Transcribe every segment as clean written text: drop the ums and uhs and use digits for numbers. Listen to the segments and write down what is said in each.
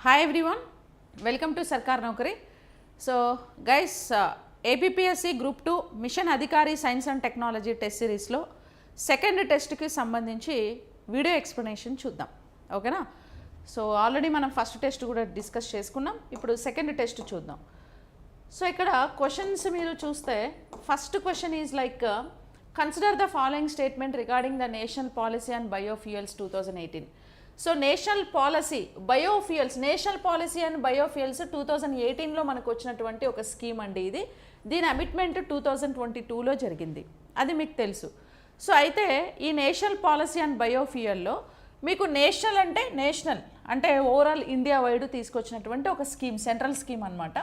Hi everyone, welcome to Sarkar Naukari. So guys, APPSC Group 2 Mission Adhikari Science and Technology Test Series లో second టెస్ట్కి సంబంధించి video explanation చూద్దాం. ఓకేనా? So already మనం first test కూడా discuss చేసుకున్నాం. ఇప్పుడు సెకండ్ టెస్ట్ చూద్దాం. సో ఇక్కడ క్వశ్చన్స్ మీరు చూస్తే first question is like consider the following statement regarding the national policy and biofuels 2018. So national policy biofuels, national policy and biofuels 2018లో మనకు వచ్చినటువంటి ఒక స్కీమ్ అండి ఇది. దీని అమిట్మెంట్ 2022లో జరిగింది, అది మీకు తెలుసు. సో అయితే ఈ నేషనల్ పాలసీ అండ్ బయోఫ్యూయల్లో మీకు నేషనల్ అంటే ఓవరాల్ ఇండియా వైడ్ తీసుకొచ్చినటువంటి ఒక స్కీమ్, సెంట్రల్ స్కీమ్ అనమాట.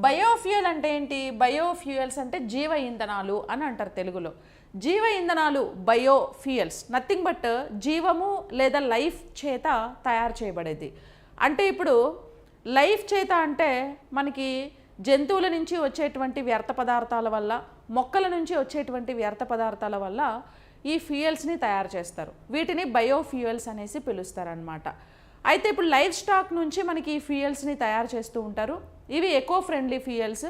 బయోఫ్యూయల్ అంటే ఏంటి? బయోఫ్యూయల్స్ అంటే జీవ ఇంధనాలు అని అంటారు తెలుగులో. జీవ ఇంధనాలు బయోఫ్యూయల్స్ నథింగ్ బట్ జీవము లేదా లైఫ్ చేత తయారు చేయబడేది. అంటే ఇప్పుడు లైఫ్ చేత అంటే మనకి జంతువుల నుంచి వచ్చేటువంటి వ్యర్థ పదార్థాల వల్ల, మొక్కల నుంచి వచ్చేటువంటి వ్యర్థ పదార్థాల వల్ల ఈ ఫ్యూయల్స్ని తయారు చేస్తారు. వీటిని బయోఫ్యూయల్స్ అనేసి పిలుస్తారనమాట. అయితే ఇప్పుడు లైఫ్ స్టాక్ నుంచి మనకి ఈ ఫ్యూయల్స్ని తయారు చేస్తూ ఉంటారు. ఇవి ఎకో ఫ్రెండ్లీ ఫ్యూయల్స్.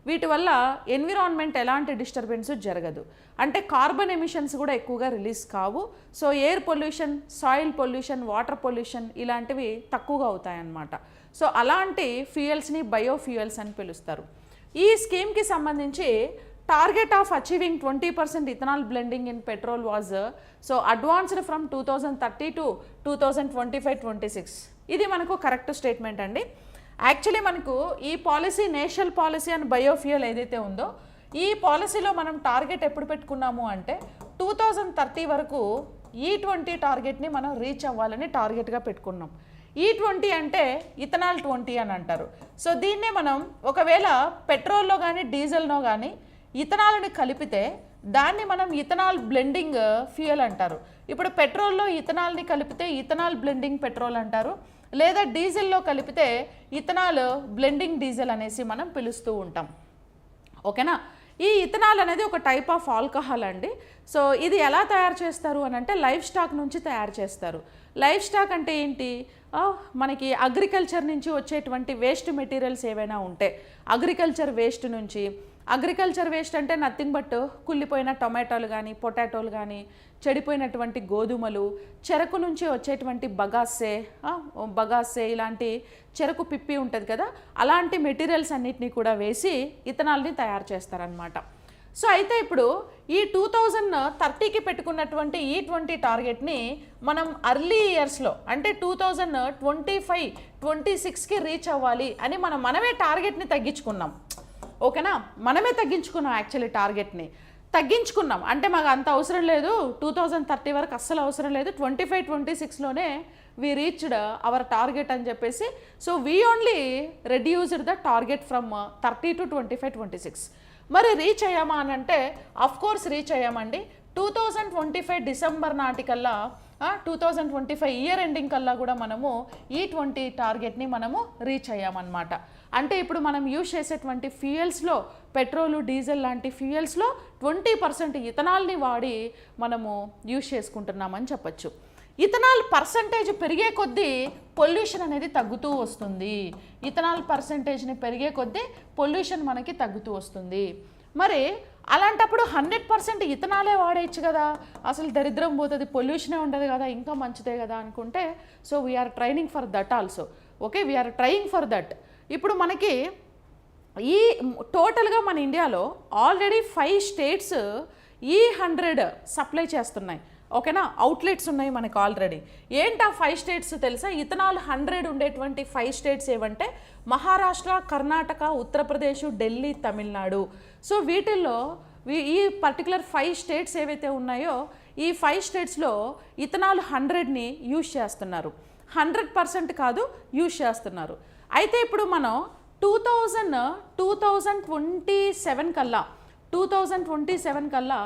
వీటి వల్ల ఎన్విరాన్మెంట్ ఎలాంటి డిస్టర్బెన్స్ జరగదు, అంటే కార్బన్ ఎమిషన్స్ కూడా ఎక్కువగా రిలీజ్ కావు. So air pollution, soil pollution, water pollution ఇలాంటివి తక్కువగా అవుతాయన్నమాట. సో అలాంటి ఫ్యూయల్స్ని బయోఫ్యూయల్స్ అని పిలుస్తారు. ఈ స్కీమ్కి సంబంధించి target of achieving 20% ethanol blending in petrol was so advanced from 2030 to 2025-26. ఇది మనకు కరెక్ట్ స్టేట్మెంట్ అండి. యాక్చువల్లీ మనకు ఈ policy, national policy and biofuel ఏదైతే ఉందో ఈ పాలసీలో మనం టార్గెట్ ఎప్పుడు పెట్టుకున్నాము అంటే 2030 వరకు E20 టార్గెట్ని మనం రీచ్ అవ్వాలని టార్గెట్గా పెట్టుకున్నాం. E20 అంటే ఇథనాల్ 20 అని అంటారు. సో దీన్నే మనం ఒకవేళ పెట్రోల్లో కానీ డీజిల్లో కానీ ఇథనాల్ని కలిపితే దాన్ని మనం ఇథనాల్ బ్లెండింగ్ ఫ్యూయల్ అంటారు. ఇప్పుడు పెట్రోల్లో ఇథనాల్ని కలిపితే ఇథనాల్ బ్లెండింగ్ పెట్రోల్ అంటారు, లేదా డీజిల్లో కలిపితే ఇథనాల్ బ్లెండింగ్ డీజిల్ అనేసి మనం పిలుస్తూ ఉంటాం. ఓకేనా? ఈ ఇథనాల్ అనేది ఒక టైప్ ఆఫ్ ఆల్కహాల్ అండి. సో ఇది ఎలా తయారు చేస్తారు అని అంటే లైఫ్ స్టాక్ నుంచి తయారు చేస్తారు. లైఫ్ స్టాక్ అంటే ఏంటి? మనకి అగ్రికల్చర్ నుంచి వచ్చేటువంటి వేస్ట్ మెటీరియల్స్ ఏవైనా ఉంటే, అగ్రికల్చర్ వేస్ట్ నుంచి, అగ్రికల్చర్ వేస్ట్ అంటే నథింగ్ బట్ కుళ్ళిపోయిన టొమాటోలు కానీ, పొటాటోలు కానీ, చెడిపోయినటువంటి గోధుమలు, చెరకు నుంచి వచ్చేటువంటి బగాసే ఇలాంటి చెరకు పిప్పి ఉంటుంది కదా, అలాంటి మెటీరియల్స్ అన్నిటినీ కూడా వేసి ఇథనాల్ని తయారు చేస్తారనమాట. సో అయితే ఇప్పుడు ఈ 2030కి పెట్టుకున్నటువంటి E20 టార్గెట్ని మనం అర్లీ ఇయర్స్లో అంటే 2025-26కి రీచ్ అవ్వాలి అని మనమే టార్గెట్ని తగ్గించుకున్నాం. ఓకేనా? మనమే తగ్గించుకున్నాం, యాక్చువల్లీ టార్గెట్ని తగ్గించుకున్నాం. అంటే మాకు అంత అవసరం లేదు, 2030 వరకు అస్సలు అవసరం లేదు, 25-26లోనే వీ రీచ్డ్ అవర్ టార్గెట్ అని చెప్పేసి. So we only reduced the target from 30 to 25-26. మరి రీచ్ అయ్యామా అని అంటే అఫ్కోర్స్ రీచ్ అయ్యామండి. 2025 డిసెంబర్ నాటికల్లా, 2025 ఇయర్ ఎండింగ్ కల్లా కూడా మనము E20 టార్గెట్ని మనము రీచ్ అయ్యామన్నమాట. అంటే ఇప్పుడు మనం యూజ్ చేసేటువంటి ఫ్యూయల్స్లో, పెట్రోలు, డీజిల్ లాంటి ఫ్యూయల్స్లో 20% ఇథనాల్ని వాడి మనము యూజ్ చేసుకుంటున్నామని చెప్పచ్చు. ఇథనాల్ పర్సంటేజ్ పెరిగే కొద్దీ పొల్యూషన్ అనేది తగ్గుతూ వస్తుంది. ఇథనాల్ పర్సంటేజ్ని పెరిగే కొద్దీ పొల్యూషన్ మనకి తగ్గుతూ వస్తుంది. మరి అలాంటప్పుడు 100% ఇథనాలే వాడేయచ్చు కదా, అసలు దరిద్రం పోతుంది, పొల్యూషనే ఉండదు కదా, ఇంకా మంచిదే కదా అనుకుంటే, so we're training for that also. Okay, we're trying for that. ఇప్పుడు మనకి ఈ టోటల్గా మన ఇండియాలో ఆల్రెడీ 5 స్టేట్స్ E100 సప్లై చేస్తున్నాయి. ఓకేనా? అవుట్లెట్స్ ఉన్నాయి మనకు ఆల్రెడీ. ఏంటి ఆ 5 స్టేట్స్ తెలుసా? ఇథనాల్ 100 ఉండేటువంటి 5 స్టేట్స్ ఏవంటే మహారాష్ట్ర, కర్ణాటక, ఉత్తరప్రదేశ్, ఢిల్లీ, తమిళనాడు. సో వీటిల్లో ఈ పర్టికులర్ 5 స్టేట్స్ ఏవైతే ఉన్నాయో ఈ 5 స్టేట్స్లో ఇథనాల్ 100ని యూజ్ చేస్తున్నారు. 100% కాదు, యూజ్ చేస్తున్నారు. అయితే ఇప్పుడు మనం 2027 కల్లా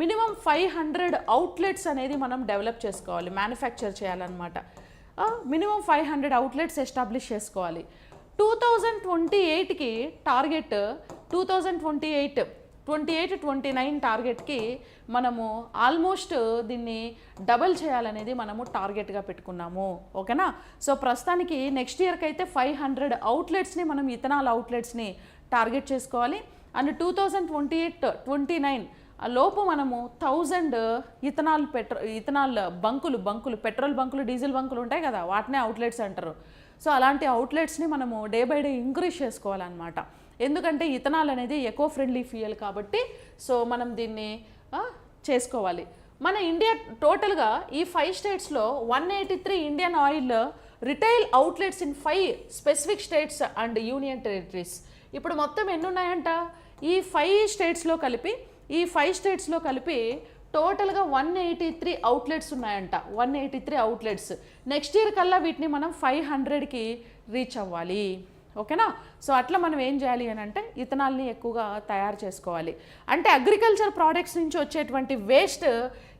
మినిమం 500 అవుట్లెట్స్ అనేది మనం డెవలప్ చేసుకోవాలి, మ్యానుఫ్యాక్చర్ చేయాలన్నమాట. మినిమం 500 అవుట్లెట్స్ ఎస్టాబ్లిష్ చేసుకోవాలి. 2028కి టార్గెట్ 2028 28-29 టార్గెట్కి మనము ఆల్మోస్ట్ దీన్ని డబల్ చేయాలనేది మనము టార్గెట్గా పెట్టుకున్నాము. ఓకేనా? సో ప్రస్తుతానికి నెక్స్ట్ ఇయర్కి అయితే 500 అవుట్లెట్స్ని మనం ఇథనాల్ అవుట్లెట్స్ని టార్గెట్ చేసుకోవాలి. అండ్ 2028-29 లోపు మనము 1000 ఇథనాల్ బంకులు పెట్రోల్ బంకులు, డీజిల్ బంకులు ఉంటాయి కదా, వాటినే అవుట్లెట్స్ అంటారు. సో అలాంటి అవుట్లెట్స్ని మనము డే బై డే ఇంక్రీజ్ చేసుకోవాలన్నమాట. ఎందుకంటే ఇథనాల్ అనేది ఎకో ఫ్రెండ్లీ ఫ్యూయల్ కాబట్టి సో మనం దీన్ని చేసుకోవాలి. మన ఇండియా టోటల్గా ఈ 5 స్టేట్స్లో 183 Indian oil retail outlets in 5 specific states and union territories. ఇప్పుడు మొత్తం ఎన్ని ఉన్నాయంట? ఈ 5 స్టేట్స్లో కలిపి టోటల్గా 183 అవుట్లెట్స్ ఉన్నాయంట. 183 అవుట్లెట్స్. నెక్స్ట్ ఇయర్ కల్లా వీటిని మనం 500కి రీచ్ అవ్వాలి. ఓకేనా? సో అట్లా మనం ఏం చేయాలి అని అంటే ఇథనాల్ని ఎక్కువగా తయారు చేసుకోవాలి. అంటే అగ్రికల్చర్ ప్రోడక్ట్స్ నుంచి వచ్చేటువంటి వేస్ట్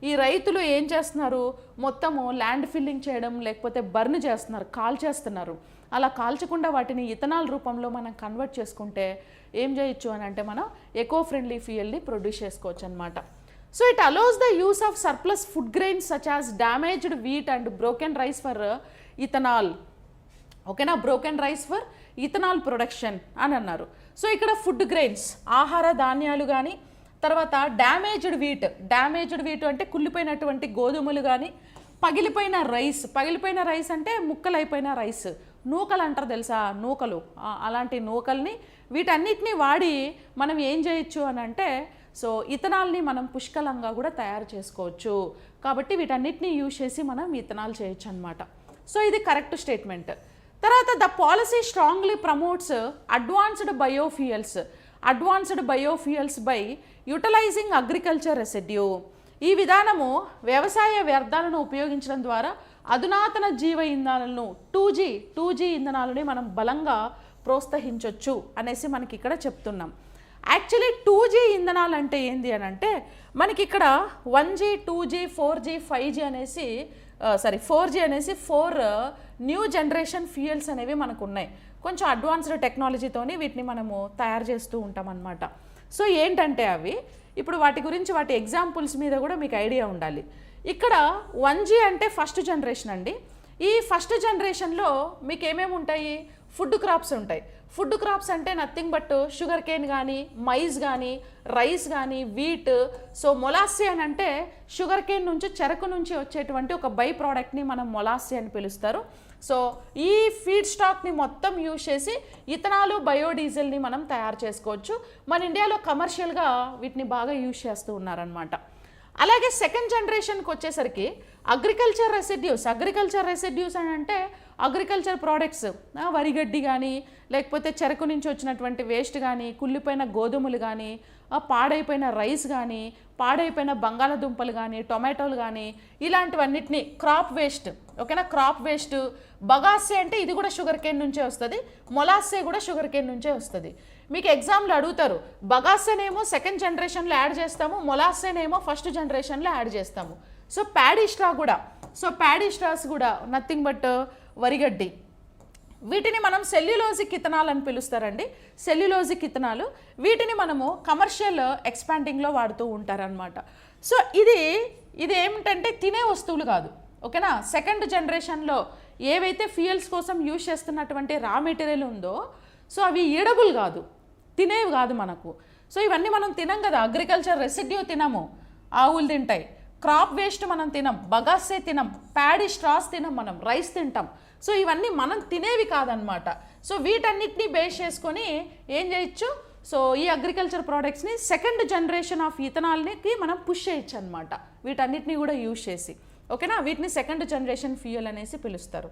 ఈ రైతులు ఏం చేస్తున్నారు, మొత్తము ల్యాండ్ ఫిల్లింగ్ చేయడం లేకపోతే బర్న్ చేస్తున్నారు, కాల్చేస్తున్నారు. అలా కాల్చకుండా వాటిని ఇథనాల్ రూపంలో మనం కన్వర్ట్ చేసుకుంటే ఏం చేయొచ్చు అని అంటే మనం ఎకో ఫ్రెండ్లీ ఫ్యూయల్ని ప్రొడ్యూస్ చేసుకోవచ్చు అనమాట. So it allows the use of surplus food grains such as damaged wheat and broken rice for ethanol. ఓకేనా? Broken rice for ethanol production అని అన్నారు. సో ఇక్కడ ఫుడ్ గ్రెయిన్స్, ఆహార ధాన్యాలు కానీ, తర్వాత డ్యామేజ్డ్ వీట్ అంటే కుళ్ళిపోయినటువంటి గోధుమలు కానీ, పగిలిపోయిన రైస్ అంటే ముక్కలైపోయిన రైస్, నూకలు అంటారు తెలుసా, నూకలు, అలాంటి నూకల్ని వీటన్నిటిని వాడి మనం ఏం చేయొచ్చు అని అంటే సో ఇథనాల్ని మనం పుష్కలంగా కూడా తయారు చేసుకోవచ్చు. కాబట్టి వీటన్నిటిని యూజ్ చేసి మనం ఇథనాల్ చేయొచ్చు అనమాట. సో ఇది కరెక్ట్ స్టేట్మెంట్. తర్వాత the policy strongly promotes advanced biofuels by utilising agriculture residue. ఈ విధానము వ్యవసాయ వ్యర్థాలను ఉపయోగించడం ద్వారా అధునాతన జీవ ఇంధనాలను 2G ఇంధనాలని మనం బలంగా ప్రోత్సహించవచ్చు అనేసి మనకి ఇక్కడ చెప్తున్నాం. యాక్చువల్లీ 2G ఇంధనాలు అంటే ఏంది అని అంటే మనకి ఇక్కడ 1G, 2G, 4G, 5G అనేసి 4G అనేసి 4 న్యూ జనరేషన్ ఫ్యూయల్స్ అనేవి మనకు ఉన్నాయి. కొంచెం అడ్వాన్స్డ్ టెక్నాలజీతోని వీటిని మనము తయారు చేస్తూ ఉంటాం అన్నమాట. సో ఏంటంటే అవి ఇప్పుడు వాటి గురించి వాటి ఎగ్జాంపుల్స్ మీద కూడా మీకు ఐడియా ఉండాలి. ఇక్కడ 1G అంటే ఫస్ట్ జనరేషన్ అండి. ఈ ఫస్ట్ జనరేషన్లో మీకు ఏమేమి ఉంటాయి? ఫుడ్ క్రాప్స్ ఉంటాయి. ఫుడ్ క్రాప్స్ అంటే నథింగ్ బట్ షుగర్ కేన్ కానీ, మైజ్ కానీ, రైస్ కానీ, వీట్. సో మొలాస్సీ అని అంటే షుగర్ కేన్ నుంచి, చెరకు నుంచి వచ్చేటువంటి ఒక బై ప్రోడక్ట్ని మనం మొలాస్సీ అని పిలుస్తారు. సో ఈ ఫీడ్ స్టాక్ని మొత్తం యూజ్ చేసి ఇథనాలు, బయోడీజిల్ని మనం తయారు చేసుకోవచ్చు. మన ఇండియాలో కమర్షియల్గా వీటిని బాగా యూజ్ చేస్తూ ఉన్నారనమాట. అలాగే సెకండ్ జనరేషన్కి వచ్చేసరికి అగ్రికల్చర్ రెసిడ్యూస్ అని అంటే అగ్రికల్చర్ ప్రోడక్ట్స్, వరిగడ్డి కానీ, లేకపోతే చెరకు నుంచి వచ్చినటువంటి వేస్ట్ కానీ, కుళ్ళిపోయిన గోధుమలు కానీ, పాడైపోయిన రైస్ కానీ, పాడైపోయిన బంగాళదుంపలు కానీ, టొమాటోలు కానీ, ఇలాంటివన్నిటిని క్రాప్ వేస్ట్. ఓకేనా? Crop waste. బగాసే అంటే ఇది కూడా షుగర్ కేన్ నుంచే వస్తుంది, మొలాస్సే కూడా షుగర్ కేన్ నుంచే వస్తుంది. మీకు ఎగ్జామ్లో అడుగుతారు, బగాసేనేమో సెకండ్ జనరేషన్లో యాడ్ చేస్తాము, మొలాస్సేనేమో ఫస్ట్ జనరేషన్లో యాడ్ చేస్తాము. సో ప్యాడీ స్ట్రాస్ కూడా నథింగ్ బట్ వరిగడ్డి. వీటిని మనం సెల్యులోజిక్ ఇథనాల్ అని పిలుస్తారండి. సెల్యులోజిక్ ఇథనాలు వీటిని మనము కమర్షియల్ ఎక్స్పాండింగ్లో వాడుతూ ఉంటారనమాట. సో ఇది ఏమిటంటే తినే వస్తువులు కాదు. ఓకేనా? సెకండ్ జనరేషన్లో ఏవైతే ఫ్యూయల్స్ కోసం యూజ్ చేస్తున్నటువంటి రా మెటీరియల్ ఉందో సో అవి ఈడబుల్ కాదు, తినేవి కాదు మనకు. సో ఇవన్నీ మనం తినం కదా. అగ్రికల్చర్ రెసిడ్యూ తినము, ఆవులు తింటాయి. క్రాప్ వేస్ట్ మనం తినం, బగాసే తినం, ప్యాడీ స్ట్రాస్ తినం, మనం రైస్ తింటాం. సో ఇవన్నీ మనం తినేవి కాదనమాట. సో వీటన్నిటిని బేస్ చేసుకొని ఏం చేయొచ్చు? సో ఈ అగ్రికల్చర్ ప్రోడక్ట్స్ని సెకండ్ జనరేషన్ ఆఫ్ ఇథనాల్కి మనం పుష్ చేయొచ్చు అనమాట, వీటన్నిటిని కూడా యూజ్ చేసి. ఓకేనా? వీటిని సెకండ్ జనరేషన్ ఫ్యూయల్ అనేసి పిలుస్తారు.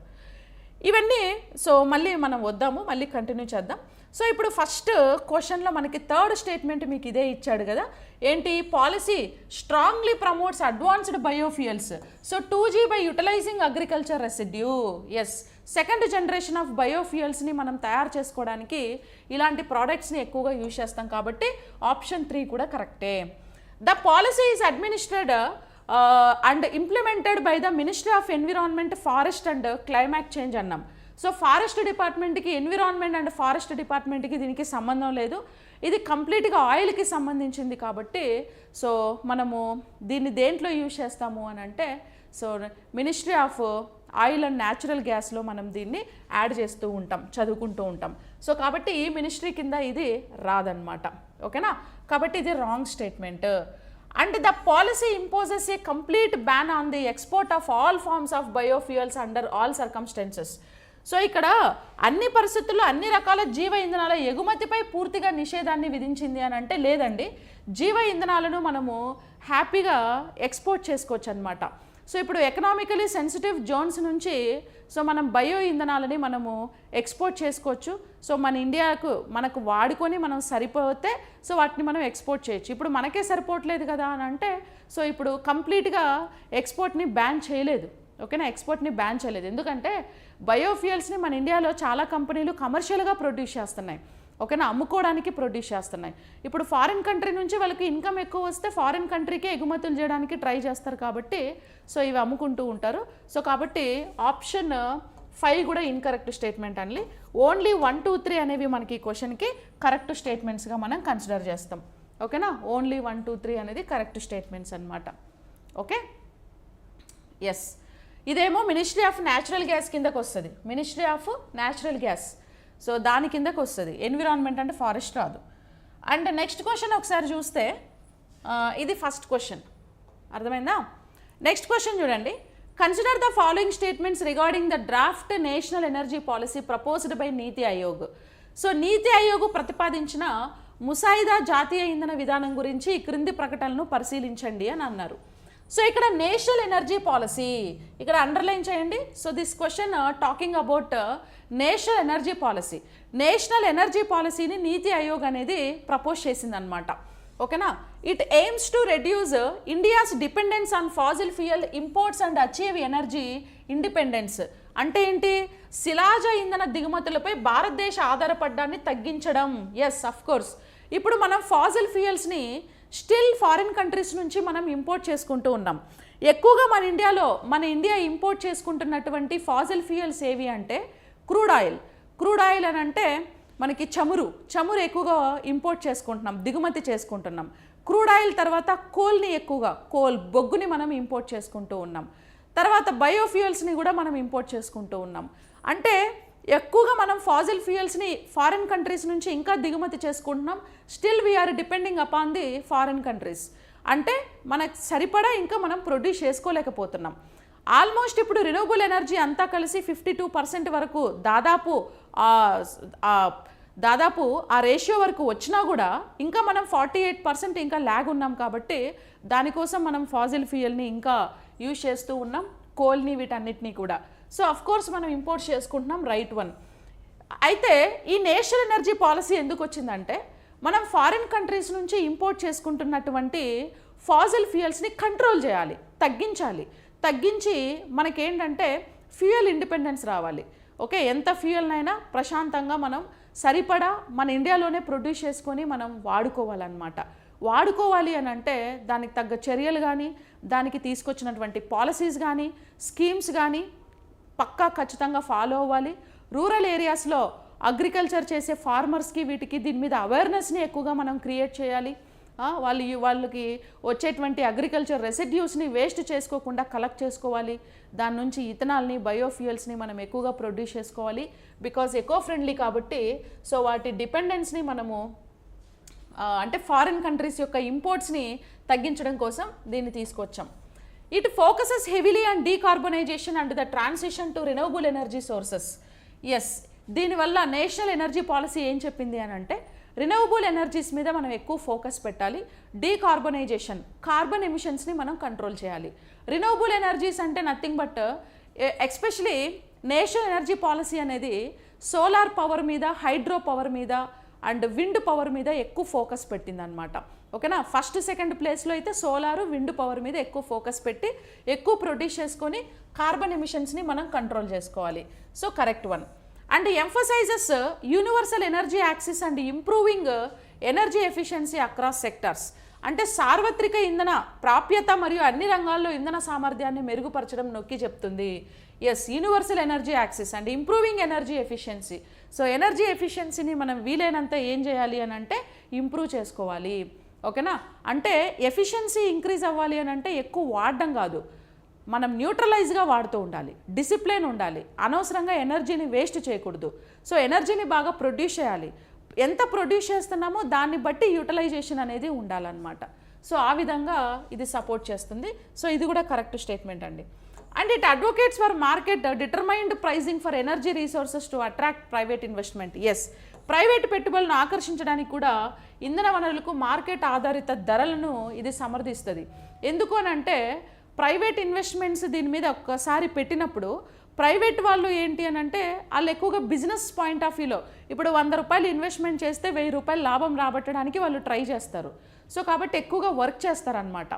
ఇవన్నీ సో మళ్ళీ మనం వద్దాము, మళ్ళీ కంటిన్యూ చేద్దాం. సో ఇప్పుడు ఫస్ట్ క్వశ్చన్లో మనకి థర్డ్ స్టేట్మెంట్ మీకు ఇదే ఇచ్చాడు కదా, ఏంటి? Policy strongly promotes advanced biofuels. So 2G by utilising agriculture residue. Yes, second generation of బయోఫ్యూయల్స్ని మనం తయారు చేసుకోవడానికి ఇలాంటి ప్రోడక్ట్స్ని ఎక్కువగా యూజ్ చేస్తాం కాబట్టి ఆప్షన్ 3 కూడా కరెక్టే. The policy is administered and implemented by the ministry of environment, forest and climate change అన్నాం. సో ఫారెస్ట్ డిపార్ట్మెంట్కి, ఎన్విరాన్మెంట్ అండ్ ఫారెస్ట్ డిపార్ట్మెంట్కి దీనికి సంబంధం లేదు. ఇది కంప్లీట్గా ఆయిల్కి సంబంధించింది కాబట్టి సో మనము దీన్ని దేంట్లో యూజ్ చేస్తాము అని అంటే so ministry of oil and natural గ్యాస్లో మనం దీన్ని యాడ్ చేస్తూ ఉంటాం, చదువుకుంటూ ఉంటాం. సో కాబట్టి ఈ మినిస్ట్రీ కింద ఇది రాదనమాట. ఓకేనా, కాబట్టి ఇది wrong statement. And the policy imposes a complete ban on the export of all forms of biofuels under all circumstances. So ఇక్కడ అన్ని పరిస్థితుల్లో అన్ని రకాల జీవ ఇంధనాల ఎగుమతిపై పూర్తిగా నిషేధాన్ని విధించింది అని అంటే లేదండి, జీవ ఇంధనాలను మనము హ్యాపీగా ఎక్స్పోర్ట్ చేసుకోవచ్చు అనమాట. సో ఇప్పుడు ఎకనామికలీ సెన్సిటివ్ జోన్స్ నుంచి సో మనం బయో ఇంధనాలని మనము ఎక్స్పోర్ట్ చేసుకోవచ్చు. సో మన ఇండియాకు మనకు వాడుకొని మనం సరిపోతే సో వాటిని మనం ఎక్స్పోర్ట్ చేయొచ్చు. ఇప్పుడు మనకే సరిపోవట్లేదు కదా అని అంటే సో ఇప్పుడు కంప్లీట్గా ఎక్స్పోర్ట్ని బ్యాన్ చేయలేదు. ఓకేనా, ఎక్స్పోర్ట్ని బ్యాన్ చేయలేదు. ఎందుకంటే బయోఫ్యూయల్స్ని మన ఇండియాలో చాలా కంపెనీలు కమర్షియల్గా ప్రొడ్యూస్ చేస్తున్నాయి. ఓకేనా, అమ్ముకోవడానికి ప్రొడ్యూస్ చేస్తున్నాయి. ఇప్పుడు ఫారిన్ కంట్రీ నుంచి వాళ్ళకి ఇన్కమ్ ఎక్కువ వస్తే ఫారిన్ కంట్రీకే ఎగుమతులు చేయడానికి ట్రై చేస్తారు కాబట్టి సో ఇవి అమ్ముకుంటూ ఉంటారు. సో కాబట్టి ఆప్షన్ 5 కూడా ఇన్కరెక్ట్ స్టేట్మెంట్ అండి. ఓన్లీ 1, 2, 3 అనేవి మనకి ఈ క్వశ్చన్కి కరెక్ట్ స్టేట్మెంట్స్గా మనం కన్సిడర్ చేస్తాం. ఓకేనా, ఓన్లీ 1, 2, 3 అనేది కరెక్ట్ స్టేట్మెంట్స్ అనమాట. ఓకే, ఎస్, ఇదేమో మినిస్ట్రీ ఆఫ్ న్యాచురల్ గ్యాస్ కిందకు వస్తుంది. Ministry of natural gas so దాని కిందకు వస్తుంది. ఎన్విరాన్మెంట్ అంటే ఫారెస్ట్ రాదు. అండ్ నెక్స్ట్ క్వశ్చన్ ఒకసారి చూస్తే ఇది ఫస్ట్ క్వశ్చన్, అర్థమైందా? నెక్స్ట్ క్వశ్చన్ చూడండి. Consider the following statements regarding the draft national energy policy proposed by NITI Aayog. So నీతి ఆయోగ్ ప్రతిపాదించిన ముసాయిదా జాతీయ ఇంధన విధానం గురించి ఈ క్రింది ప్రకటనలను పరిశీలించండి అని అన్నారు. సో ఇక్కడ నేషనల్ ఎనర్జీ పాలసీ ఇక్కడ అండర్లైన్ చేయండి. So this question talking about national energy policy. National energy పాలసీని నీతి ఆయోగ్ అనేది ప్రపోజ్ చేసిందనమాట. ఓకేనా, it aims to reduce India's dependence on fossil fuel imports and achieve energy independence. అంటే ఏంటి? శిలాజ ఇంధన దిగుమతులపై భారతదేశ ఆధారపడ్డాన్ని తగ్గించడం. Yes, of course. ఇప్పుడు మనం ఫాజిల్ ఫ్యూయల్స్ని స్టిల్ ఫారిన్ కంట్రీస్ నుంచి మనం ఇంపోర్ట్ చేసుకుంటూ ఉన్నాం. ఎక్కువగా మన ఇండియా ఇంపోర్ట్ చేసుకుంటున్నటువంటి ఫాజిల్ ఫ్యూయల్స్ ఏవి అంటే క్రూడ్ ఆయిల్. క్రూడ్ ఆయిల్ అని అంటే మనకి చమురు ఎక్కువగా ఇంపోర్ట్ చేసుకుంటున్నాం, దిగుమతి చేసుకుంటున్నాం. క్రూడ్ ఆయిల్ తర్వాత కోల్ని ఎక్కువగా బొగ్గుని మనం ఇంపోర్ట్ చేసుకుంటూ ఉన్నాం. తర్వాత బయోఫ్యూయల్స్ని కూడా మనం ఇంపోర్ట్ చేసుకుంటూ ఉన్నాం. అంటే ఎక్కువగా మనం ఫాజిల్ ఫ్యూయల్స్ని ఫారిన్ కంట్రీస్ నుంచి ఇంకా దిగుమతి చేసుకుంటున్నాం. Still we're depending upon the foreign countries. అంటే మనకు సరిపడా ఇంకా మనం ప్రొడ్యూస్ చేసుకోలేకపోతున్నాం. ఆల్మోస్ట్ ఇప్పుడు రిన్యూవబుల్ ఎనర్జీ అంతా కలిసి 52% వరకు దాదాపు ఆ రేషియో వరకు వచ్చినా కూడా ఇంకా మనం 48% ఇంకా ల్యాగ్ ఉన్నాం. కాబట్టి దానికోసం మనం ఫాజిల్ ఫ్యూయల్ని ఇంకా యూజ్ చేస్తూ ఉన్నాం, కోల్ని, వీటన్నిటినీ కూడా. సో అఫ్ కోర్స్ మనం ఇంపోర్ట్ చేసుకుంటున్నాం, రైట్ వన్. అయితే ఈ నేషనల్ ఎనర్జీ పాలసీ ఎందుకు వచ్చిందంటే మనం ఫారిన్ కంట్రీస్ నుంచి ఇంపోర్ట్ చేసుకుంటున్నటువంటి ఫాజిల్ ఫ్యూయల్స్ని కంట్రోల్ చేయాలి, తగ్గించి మనకేంటంటే ఫ్యూయల్ ఇండిపెండెన్స్ రావాలి. ఓకే, ఎంత ఫ్యూయల్నైనా ప్రశాంతంగా మనం సరిపడా మన ఇండియాలోనే ప్రొడ్యూస్ చేసుకొని మనం వాడుకోవాలి అని అంటే దానికి తగ్గ చర్యలు కానీ, దానికి తీసుకొచ్చినటువంటి పాలసీస్ కానీ, స్కీమ్స్ కానీ పక్కా ఖచ్చితంగా ఫాలో అవ్వాలి. రూరల్ ఏరియాస్లో అగ్రికల్చర్ చేసే ఫార్మర్స్కి వీటికి దీని మీద అవేర్నెస్ని ఎక్కువగా మనం క్రియేట్ చేయాలి. వాళ్ళకి వచ్చేటువంటి అగ్రికల్చర్ రెసిడ్యూస్ని వేస్ట్ చేసుకోకుండా కలెక్ట్ చేసుకోవాలి. దాని నుంచి ఇథనాల్ని, బయోఫ్యూయల్స్ని మనం ఎక్కువగా ప్రొడ్యూస్ చేసుకోవాలి. బికాజ్ ఎకో ఫ్రెండ్లీ కాబట్టి సో వాటి డిపెండెన్స్ని మనము అంటే ఫారిన్ కంట్రీస్ యొక్క ఇంపోర్ట్స్ని తగ్గించడం కోసం దీన్ని తీసుకొచ్చాం. It focuses heavily on decarbonisation and the transition to renewable energy sources. Yes, దీనివల్ల నేషనల్ ఎనర్జీ పాలసీ ఏం చెప్పింది అని అంటే రిన్యూవబుల్ ఎనర్జీస్ మీద మనం ఎక్కువ ఫోకస్ పెట్టాలి. డీకార్బనైజేషన్, కార్బన్ ఎమిషన్స్ని మనం కంట్రోల్ చేయాలి. రిన్యూవబుల్ ఎనర్జీస్ అంటే nothing but especially national energy policy అనేది సోలార్ పవర్ మీద, హైడ్రో పవర్ మీద అండ్ విండ్ పవర్ మీద ఎక్కువ ఫోకస్ పెట్టిందనమాట. ఓకేనా, ఫస్ట్ సెకండ్ ప్లేస్లో అయితే సోలారు, విండ్ పవర్ మీద ఎక్కువ ఫోకస్ పెట్టి ఎక్కువ ప్రొడ్యూస్ చేసుకొని కార్బన్ ఎమిషన్స్ని మనం కంట్రోల్ చేసుకోవాలి. So correct one. And emphasises universal energy axis and improving energy efficiency across sectors. అంటే సార్వత్రిక ఇంధన ప్రాప్యత మరియు అన్ని రంగాల్లో ఇంధన సామర్థ్యాన్ని మెరుగుపరచడం నొక్కి చెప్తుంది. Yes, universal energy access and improving energy efficiency. So energy ఎఫిషియన్సీని మనం వీలైనంత ఏం చేయాలి అని అంటే ఇంప్రూవ్ చేసుకోవాలి. ఓకేనా, అంటే ఎఫిషియన్సీ ఇంక్రీజ్ అవ్వాలి అని అంటే ఎక్కువ వాడడం కాదు, మనం న్యూట్రలైజ్గా వాడుతూ ఉండాలి, డిసిప్లిన్ ఉండాలి, అనవసరంగా ఎనర్జీని వేస్ట్ చేయకూడదు. సో ఎనర్జీని బాగా ప్రొడ్యూస్ చేయాలి, ఎంత ప్రొడ్యూస్ చేస్తున్నామో దాన్ని బట్టి యూటిలైజేషన్ అనేది ఉండాలన్నమాట. సో ఆ విధంగా ఇది సపోర్ట్ చేస్తుంది. సో ఇది కూడా కరెక్ట్ స్టేట్మెంట్ అండి. And it advocates for market determined pricing for energy resources to attract private investment. Yes, private పెట్టుబడులను ఆకర్షించడానికి కూడా ఇంధన వనరులకు మార్కెట్ ఆధారిత ధరలను ఇది సమర్థిస్తుంది. ఎందుకు అని అంటే ప్రైవేట్ ఇన్వెస్ట్మెంట్స్ దీని మీద ఒక్కసారి పెట్టినప్పుడు ప్రైవేట్ వాళ్ళు ఏంటి అని అంటే వాళ్ళు ఎక్కువగా బిజినెస్ పాయింట్ ఆఫ్ వ్యూలో ఇప్పుడు 100 రూపాయలు ఇన్వెస్ట్మెంట్ చేస్తే 1000 రూపాయలు లాభం రాబట్టడానికి వాళ్ళు ట్రై చేస్తారు. సో కాబట్టి ఎక్కువగా వర్క్ చేస్తారనమాట.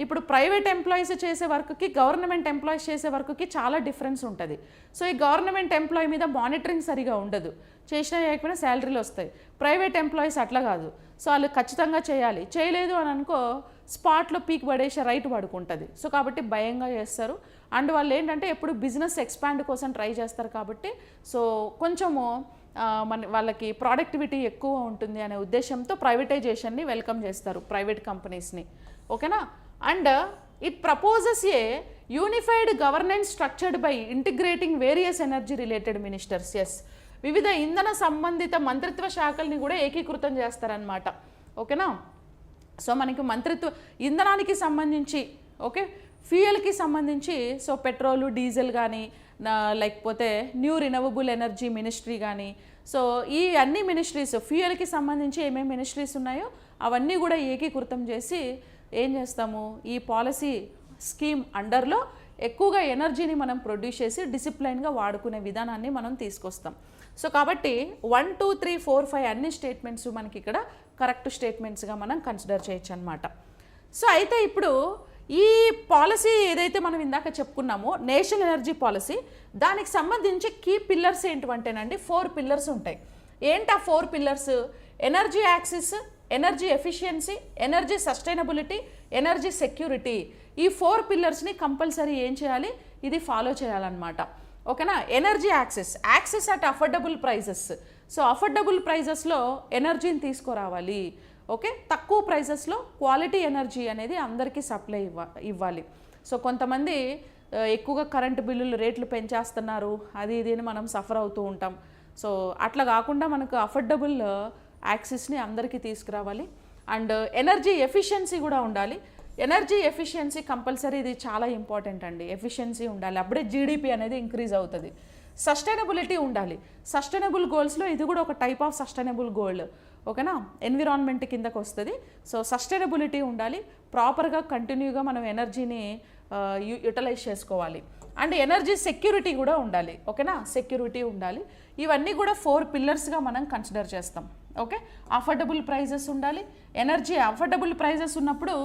ఇప్పుడు ప్రైవేట్ ఎంప్లాయీస్ చేసే వర్క్కి గవర్నమెంట్ ఎంప్లాయీస్ చేసే వర్క్కి చాలా డిఫరెన్స్ ఉంటుంది. సో ఈ గవర్నమెంట్ ఎంప్లాయీ మీద మానిటరింగ్ సరిగా ఉండదు, చేసినా చేయకపోయినా శాలరీలు వస్తాయి. ప్రైవేట్ ఎంప్లాయీస్ అట్లా కాదు, సో వాళ్ళు ఖచ్చితంగా చేయాలి, చేయలేదు అని అనుకో స్పాట్లో పీక్ పడేసే రైట్ పడుకుంటుంది. సో కాబట్టి భయంగా చేస్తారు. అండ్ వాళ్ళు ఏంటంటే ఎప్పుడు బిజినెస్ ఎక్స్పాండ్ కోసం ట్రై చేస్తారు కాబట్టి సో కొంచెము వాళ్ళకి ప్రొడక్టివిటీ ఎక్కువ ఉంటుంది అనే ఉద్దేశంతో ప్రైవేటైజేషన్ని వెల్కమ్ చేస్తారు, ప్రైవేట్ కంపెనీస్ని. ఓకేనా, and it proposes a unified governance structured by integrating various energy related ministers. Yes, వివిధ ఇంధన సంబంధిత మంత్రిత్వ శాఖల్ని కూడా ఏకీకృతం చేస్తారనమాట. ఓకేనా, సో మనకి ఇంధనానికి సంబంధించి ఓకే ఫ్యూయల్కి సంబంధించి సో పెట్రోలు డీజిల్ కానీ లేకపోతే న్యూ రినవబుల్ ఎనర్జీ మినిస్ట్రీ కానీ సో ఈ అన్ని మినిస్ట్రీస్ ఫ్యూయల్కి సంబంధించి ఏమేమి మినిస్ట్రీస్ ఉన్నాయో అవన్నీ కూడా ఏకీకృతం చేసి ఏం చేస్తాము, ఈ పాలసీ స్కీమ్ అండర్లో ఎక్కువగా ఎనర్జీని మనం ప్రొడ్యూస్ చేసి డిసిప్లైన్గా వాడుకునే విధానాన్ని మనం తీసుకొస్తాం. సో కాబట్టి 1, 2, 3, 4, 5 అన్ని స్టేట్మెంట్స్ మనకి ఇక్కడ కరెక్ట్ స్టేట్మెంట్స్గా మనం కన్సిడర్ చేయొచ్చు అనమాట. సో అయితే ఇప్పుడు ఈ పాలసీ ఏదైతే మనం ఇందాక చెప్పుకున్నామో నేషనల్ ఎనర్జీ పాలసీ, దానికి సంబంధించి కీ పిల్లర్స్ ఏంటంటేనండి 4 పిల్లర్స్ ఉంటాయి. ఏంటి ఆ 4 pillars? Energy axis, energy efficiency, energy sustainability, energy security. ఈ 4 పిల్లర్స్ని కంపల్సరీ ఏం చేయాలి, ఇది ఫాలో చేయాలన్నమాట. ఓకేనా, energy access, access at affordable prices. So affordable ప్రైజెస్లో ఎనర్జీని తీసుకురావాలి. ఓకే, తక్కువ ప్రైజెస్లో క్వాలిటీ ఎనర్జీ అనేది అందరికీ సప్లై ఇవ్వాలి. సో కొంతమంది ఎక్కువగా కరెంటు బిల్లులు రేట్లు పెంచేస్తున్నారు, అది ఇది అని మనం సఫర్ అవుతూ ఉంటాం. సో అట్లా కాకుండా మనకు అఫోర్డబుల్ యాక్సెస్ని అందరికీ తీసుకురావాలి. అండ్ ఎనర్జీ ఎఫిషియన్సీ కూడా ఉండాలి. ఎనర్జీ ఎఫిషియన్సీ కంపల్సరీ, ఇది చాలా ఇంపార్టెంట్ అండి. ఎఫిషియన్సీ ఉండాలి, అప్పుడే జీడిపి అనేది ఇంక్రీజ్ అవుతుంది. సస్టైనబిలిటీ ఉండాలి. సస్టైనబుల్ గోల్స్లో ఇది కూడా ఒక టైప్ ఆఫ్ సస్టైనబుల్ గోల్. ఓకేనా, ఎన్విరాన్మెంట్ కిందకు వస్తుంది. సో సస్టైనబిలిటీ ఉండాలి, ప్రాపర్గా కంటిన్యూగా మనం ఎనర్జీని యూటిలైజ్ చేసుకోవాలి. అండ్ ఎనర్జీ సెక్యూరిటీ కూడా ఉండాలి. ఓకేనా, సెక్యూరిటీ ఉండాలి. ఇవన్నీ కూడా 4 పిల్లర్స్గా మనం కన్సిడర్ చేస్తాం. ఓకే, అఫోర్డబుల్ ప్రైజెస్ ఉండాలి. ఎనర్జీ అఫోర్డబుల్ ప్రైజెస్ ఉన్నప్పుడు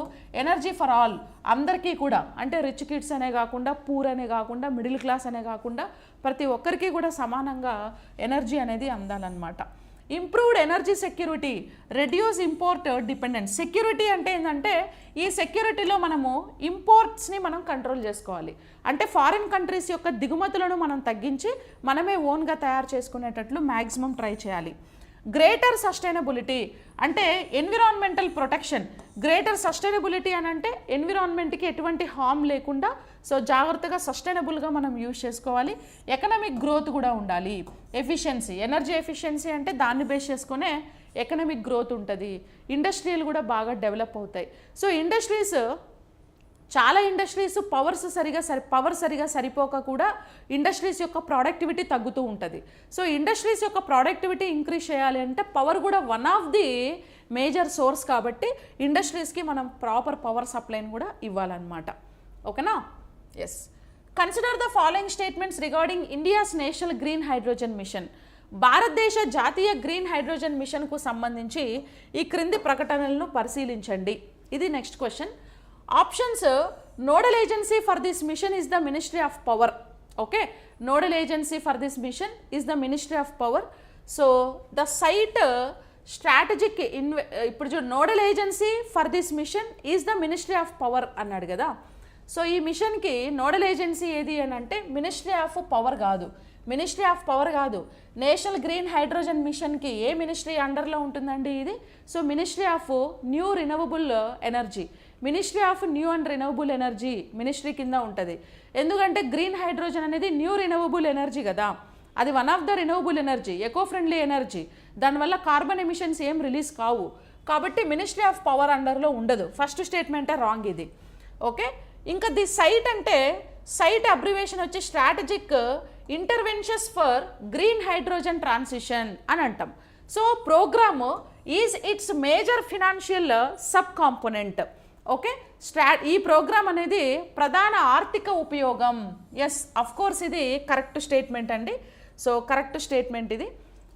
ఎనర్జీ ఫర్ ఆల్, అందరికీ కూడా, అంటే రిచ్ కిడ్స్ అనే కాకుండా పూర్ అనే కాకుండా మిడిల్ క్లాస్ అనే కాకుండా ప్రతి ఒక్కరికి కూడా సమానంగా ఎనర్జీ అనేది అందాలన్నమాట. Improved energy security, reduce import dependence. Security అంటే ఏంటంటే ఈ సెక్యూరిటీలో మనము ఇంపోర్ట్స్ని మనం కంట్రోల్ చేసుకోవాలి. అంటే ఫారిన్ కంట్రీస్ యొక్క దిగుమతులను మనం తగ్గించి మనమే ఓన్గా తయారు చేసుకునేటట్లు మ్యాక్సిమం ట్రై చేయాలి. గ్రేటర్ సస్టైనబిలిటీ అంటే ఎన్విరాన్మెంటల్ ప్రొటెక్షన్. గ్రేటర్ సస్టైనబిలిటీ అని అంటే ఎన్విరాన్మెంట్కి ఎటువంటి హార్మ్ లేకుండా సో జాగ్రత్తగా సస్టైనబుల్గా మనం యూజ్ చేసుకోవాలి. ఎకనామిక్ గ్రోత్ కూడా ఉండాలి. ఎఫిషియన్సీ, ఎనర్జీ ఎఫిషియన్సీ అంటే దాన్ని బేస్ చేసుకునే ఎకనామిక్ గ్రోత్ ఉంటుంది. ఇండస్ట్రీలు కూడా బాగా డెవలప్ అవుతాయి. సో చాలా ఇండస్ట్రీస్ పవర్ సరిగా సరిపోక కూడా ఇండస్ట్రీస్ యొక్క ప్రొడక్టివిటీ తగ్గుతూ ఉంటుంది. సో ఇండస్ట్రీస్ యొక్క ప్రొడక్టివిటీ ఇంక్రీజ్ చేయాలి అంటే పవర్ కూడా one of the major source కాబట్టి ఇండస్ట్రీస్కి మనం ప్రాపర్ పవర్ సప్లైని కూడా ఇవ్వాలన్నమాట. ఓకేనా, yes. Consider the following statements regarding India's national green hydrogen mission. భారతదేశ జాతీయ గ్రీన్ హైడ్రోజన్ మిషన్కు సంబంధించి ఈ క్రింది ప్రకటనలను పరిశీలించండి. ఇది next question. Options: nodal agency for this mission is the ministry of power. Okay, nodal agency for this mission is the ministry of power. So the SIGHT strategic ఇప్పుడు nodal agency for this mission is the ministry of power అన్నాడు కదా. So ఈ మిషన్కి nodal agency ఏది అని అంటే ministry of power కాదు, national green hydrogen మిషన్కి ఏ మినిస్ట్రీ అండర్లో ఉంటుందండి ఇది? So ministry of new renewable energy, ministry of new and renewable energy ministry కింద ఉంటుంది. ఎందుకంటే గ్రీన్ హైడ్రోజన్ అనేది న్యూ రినవబుల్ ఎనర్జీ కదా, అది one of the renewable energy, eco friendly energy, దానివల్ల కార్బన్ ఎమిషన్స్ ఏం రిలీజ్ కావు, కాబట్టి మినిస్ట్రీ ఆఫ్ పవర్ అండర్లో ఉండదు. ఫస్ట్ స్టేట్మెంటే రాంగ్ ఇది. ఓకే, ఇంకా ది సైట్ అంటే సైట్ అబ్రివేషన్ వచ్చి strategic interventions for green hydrogen transition అని అంటాం. So programme is its major financial sub component. Okay, ఈ ప్రోగ్రామ్ అనేది ప్రధాన ఆర్థిక ఉపయోగం. ఎస్, అఫ్ కోర్స్ ఇది కరెక్ట్ స్టేట్మెంట్ అండి. సో కరెక్ట్ స్టేట్మెంట్ ఇది.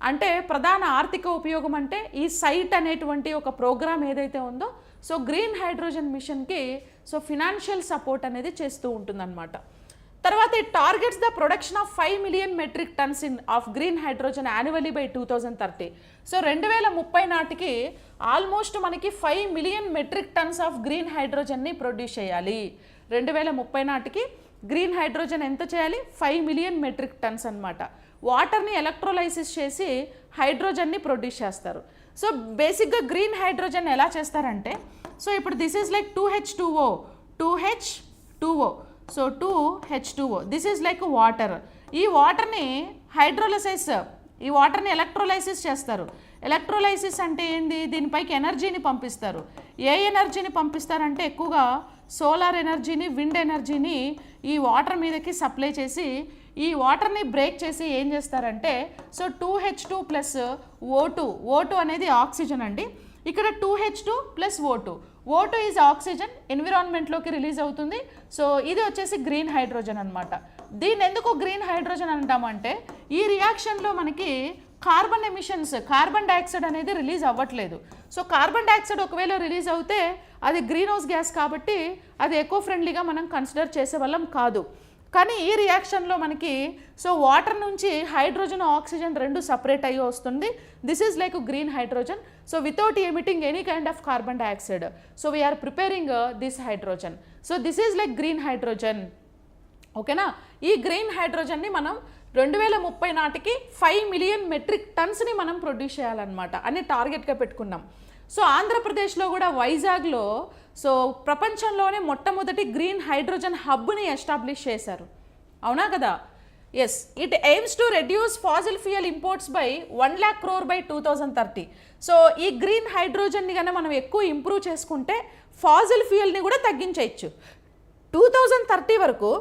అంటే ప్రధాన ఆర్థిక ఉపయోగం అంటే ఈ సైట్ అనేటువంటి ఒక ప్రోగ్రామ్ ఏదైతే ఉందో సో గ్రీన్ హైడ్రోజన్ మిషన్కి సో ఫినాన్షియల్ సపోర్ట్ అనేది చేస్తూ ఉంటుందన్నమాట. తర్వాత it targets the production of 5 million metric tonnes of green hydrogen annually by 2030. So 2030 నాటికి ఆల్మోస్ట్ మనకి 5 million metric tonnes of green హైడ్రోజన్ని ప్రొడ్యూస్ చేయాలి. 2030 నాటికి గ్రీన్ హైడ్రోజన్ ఎంత చేయాలి? 5 మిలియన్ మెట్రిక్ టన్స్ అనమాట. వాటర్ని ఎలక్ట్రోలైసిస్ చేసి హైడ్రోజన్ని ప్రొడ్యూస్ చేస్తారు. సో బేసిక్గా గ్రీన్ హైడ్రోజన్ ఎలా చేస్తారంటే, సో ఇప్పుడు this is like 2H2O, so 2H2O, this is like water. ఈ వాటర్ని ఈ వాటర్ని ఎలక్ట్రోలైసిస్ చేస్తారు. ఎలక్ట్రోలైసిస్ అంటే ఏంది? దీనిపైకి ఎనర్జీని పంపిస్తారు. ఏ ఎనర్జీని పంపిస్తారంటే ఎక్కువగా సోలార్ ఎనర్జీని, విండ్ ఎనర్జీని ఈ వాటర్ మీదకి సప్లై చేసి ఈ వాటర్ని బ్రేక్ చేసి ఏం చేస్తారంటే సో 2H2 ప్లస్ O2 అనేది ఆక్సిజన్ అండి. ఇక్కడ 2H2 plus O2 is oxygen, ఎన్విరాన్మెంట్లోకి రిలీజ్ అవుతుంది. సో ఇది వచ్చేసి గ్రీన్ హైడ్రోజన్ అనమాట. దీన్ని ఎందుకు గ్రీన్ హైడ్రోజన్ అంటామంటే ఈ రియాక్షన్లో మనకి కార్బన్ ఎమిషన్స్, కార్బన్ డైఆక్సైడ్ అనేది రిలీజ్ అవ్వట్లేదు. సో కార్బన్ డైఆక్సైడ్ ఒకవేళ రిలీజ్ అవుతే అది గ్రీన్ హౌస్ గ్యాస్ కాబట్టి అది ఎకో ఫ్రెండ్లీగా మనం కన్సిడర్ చేసే వాళ్ళం కాదు. కానీ ఈ రియాక్షన్లో మనకి సో వాటర్ నుంచి హైడ్రోజన్, ఆక్సిజన్ రెండు సపరేట్ అయ్యి వస్తుంది. This is like green hydrogen. So without emitting any kind of carbon dioxide. So we're preparing this hydrogen. So this is like green hydrogen. ఓకేనా? ఈ గ్రీన్ హైడ్రోజన్ని మనం 2030 నాటికి 5 మిలియన్ మెట్రిక్ టన్స్ని మనం ప్రొడ్యూస్ చేయాలన్నమాట అని టార్గెట్గా పెట్టుకున్నాం. సో ఆంధ్రప్రదేశ్లో కూడా వైజాగ్లో సో ప్రపంచంలోనే మొట్టమొదటి గ్రీన్ హైడ్రోజన్ హబ్ని ఎస్టాబ్లిష్ చేశారు. అవునా కదా? Yes, it aims to reduce fossil fuel imports by 1 lakh crore by 2030. So ఈ గ్రీన్ హైడ్రోజన్ని కన్నా మనం ఎక్కువ ఇంప్రూవ్ చేసుకుంటే ఫాసిల్ ఫ్యూయల్ని కూడా తగ్గించవచ్చు. 2030 వరకు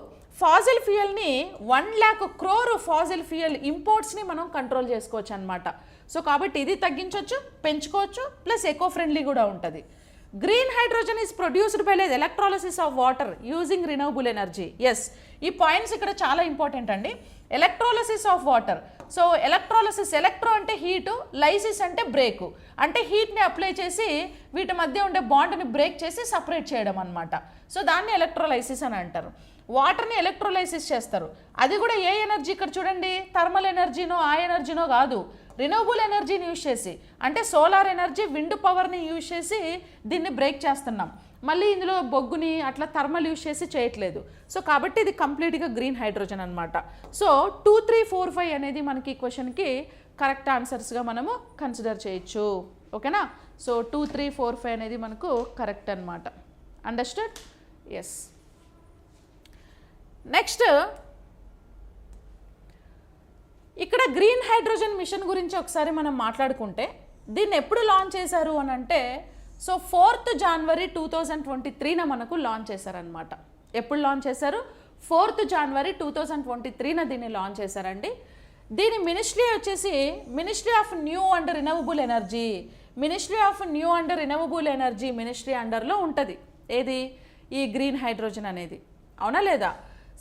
ఫాసిల్ ఫ్యూయల్ని 1 lakh crore ఫాసిల్ ఫ్యూయల్ ఇంపోర్ట్స్ని మనం కంట్రోల్ చేసుకోవచ్చు అనమాట. సో కాబట్టి ఇది తగ్గించవచ్చు, పెంచుకోవచ్చు, ప్లస్ ఎకో ఫ్రెండ్లీ కూడా ఉంటుంది. Green hydrogen is produced by electrolysis of water using renewable energy. Yes, ఈ పాయింట్స్ ఇక్కడ చాలా ఇంపార్టెంట్ అండి. Electrolysis of water. So electrolysis, electro అంటే హీటు, లైసిస్ అంటే బ్రేకు, అంటే హీట్ని అప్లై చేసి వీటి మధ్య ఉండే బాండ్ని బ్రేక్ చేసి సపరేట్ చేయడం అనమాట. సో దాన్ని ఎలక్ట్రోలైసిస్ అని అంటారు. వాటర్ని ఎలక్ట్రోలైసిస్ చేస్తారు. అది కూడా ఏ ఎనర్జీ? ఇక్కడ చూడండి, థర్మల్ ఎనర్జీనో ఆ ఎనర్జీనో కాదు, రినవబుల్ ఎనర్జీని యూజ్ చేసి, అంటే సోలార్ ఎనర్జీ, విండ్ పవర్ని యూజ్ చేసి దీన్ని బ్రేక్ చేస్తున్నాం. మళ్ళీ ఇందులో బొగ్గుని అట్లా థర్మల్ యూజ్ చేసి చేయట్లేదు. సో కాబట్టి ఇది కంప్లీట్గా గ్రీన్ హైడ్రోజన్ అనమాట. సో 2, 3, 4, 5 అనేది మనకి ఈ క్వశ్చన్కి కరెక్ట్ ఆన్సర్స్గా మనము కన్సిడర్ చేయొచ్చు. ఓకేనా? సో 2, 3, 4, 5 అనేది మనకు కరెక్ట్ అనమాట. అండర్స్టూడ్? ఎస్. నెక్స్ట్ ఇక్కడ గ్రీన్ హైడ్రోజన్ మిషన్ గురించి ఒకసారి మనం మాట్లాడుకుంటే దీన్ని ఎప్పుడు లాంచ్ చేశారు అని అంటే సో 4th January 2023న మనకు లాంచ్ చేశారనమాట. ఎప్పుడు లాంచ్ చేశారు? 4th January 2023న దీన్ని లాంచ్ చేశారండి. దీని మినిస్ట్రీ వచ్చేసి ministry of new and renewable energy, ministry of new and renewable energy ministry అండర్లో ఉంటుంది. ఏది? ఈ గ్రీన్ హైడ్రోజన్ అనేది. అవునా లేదా?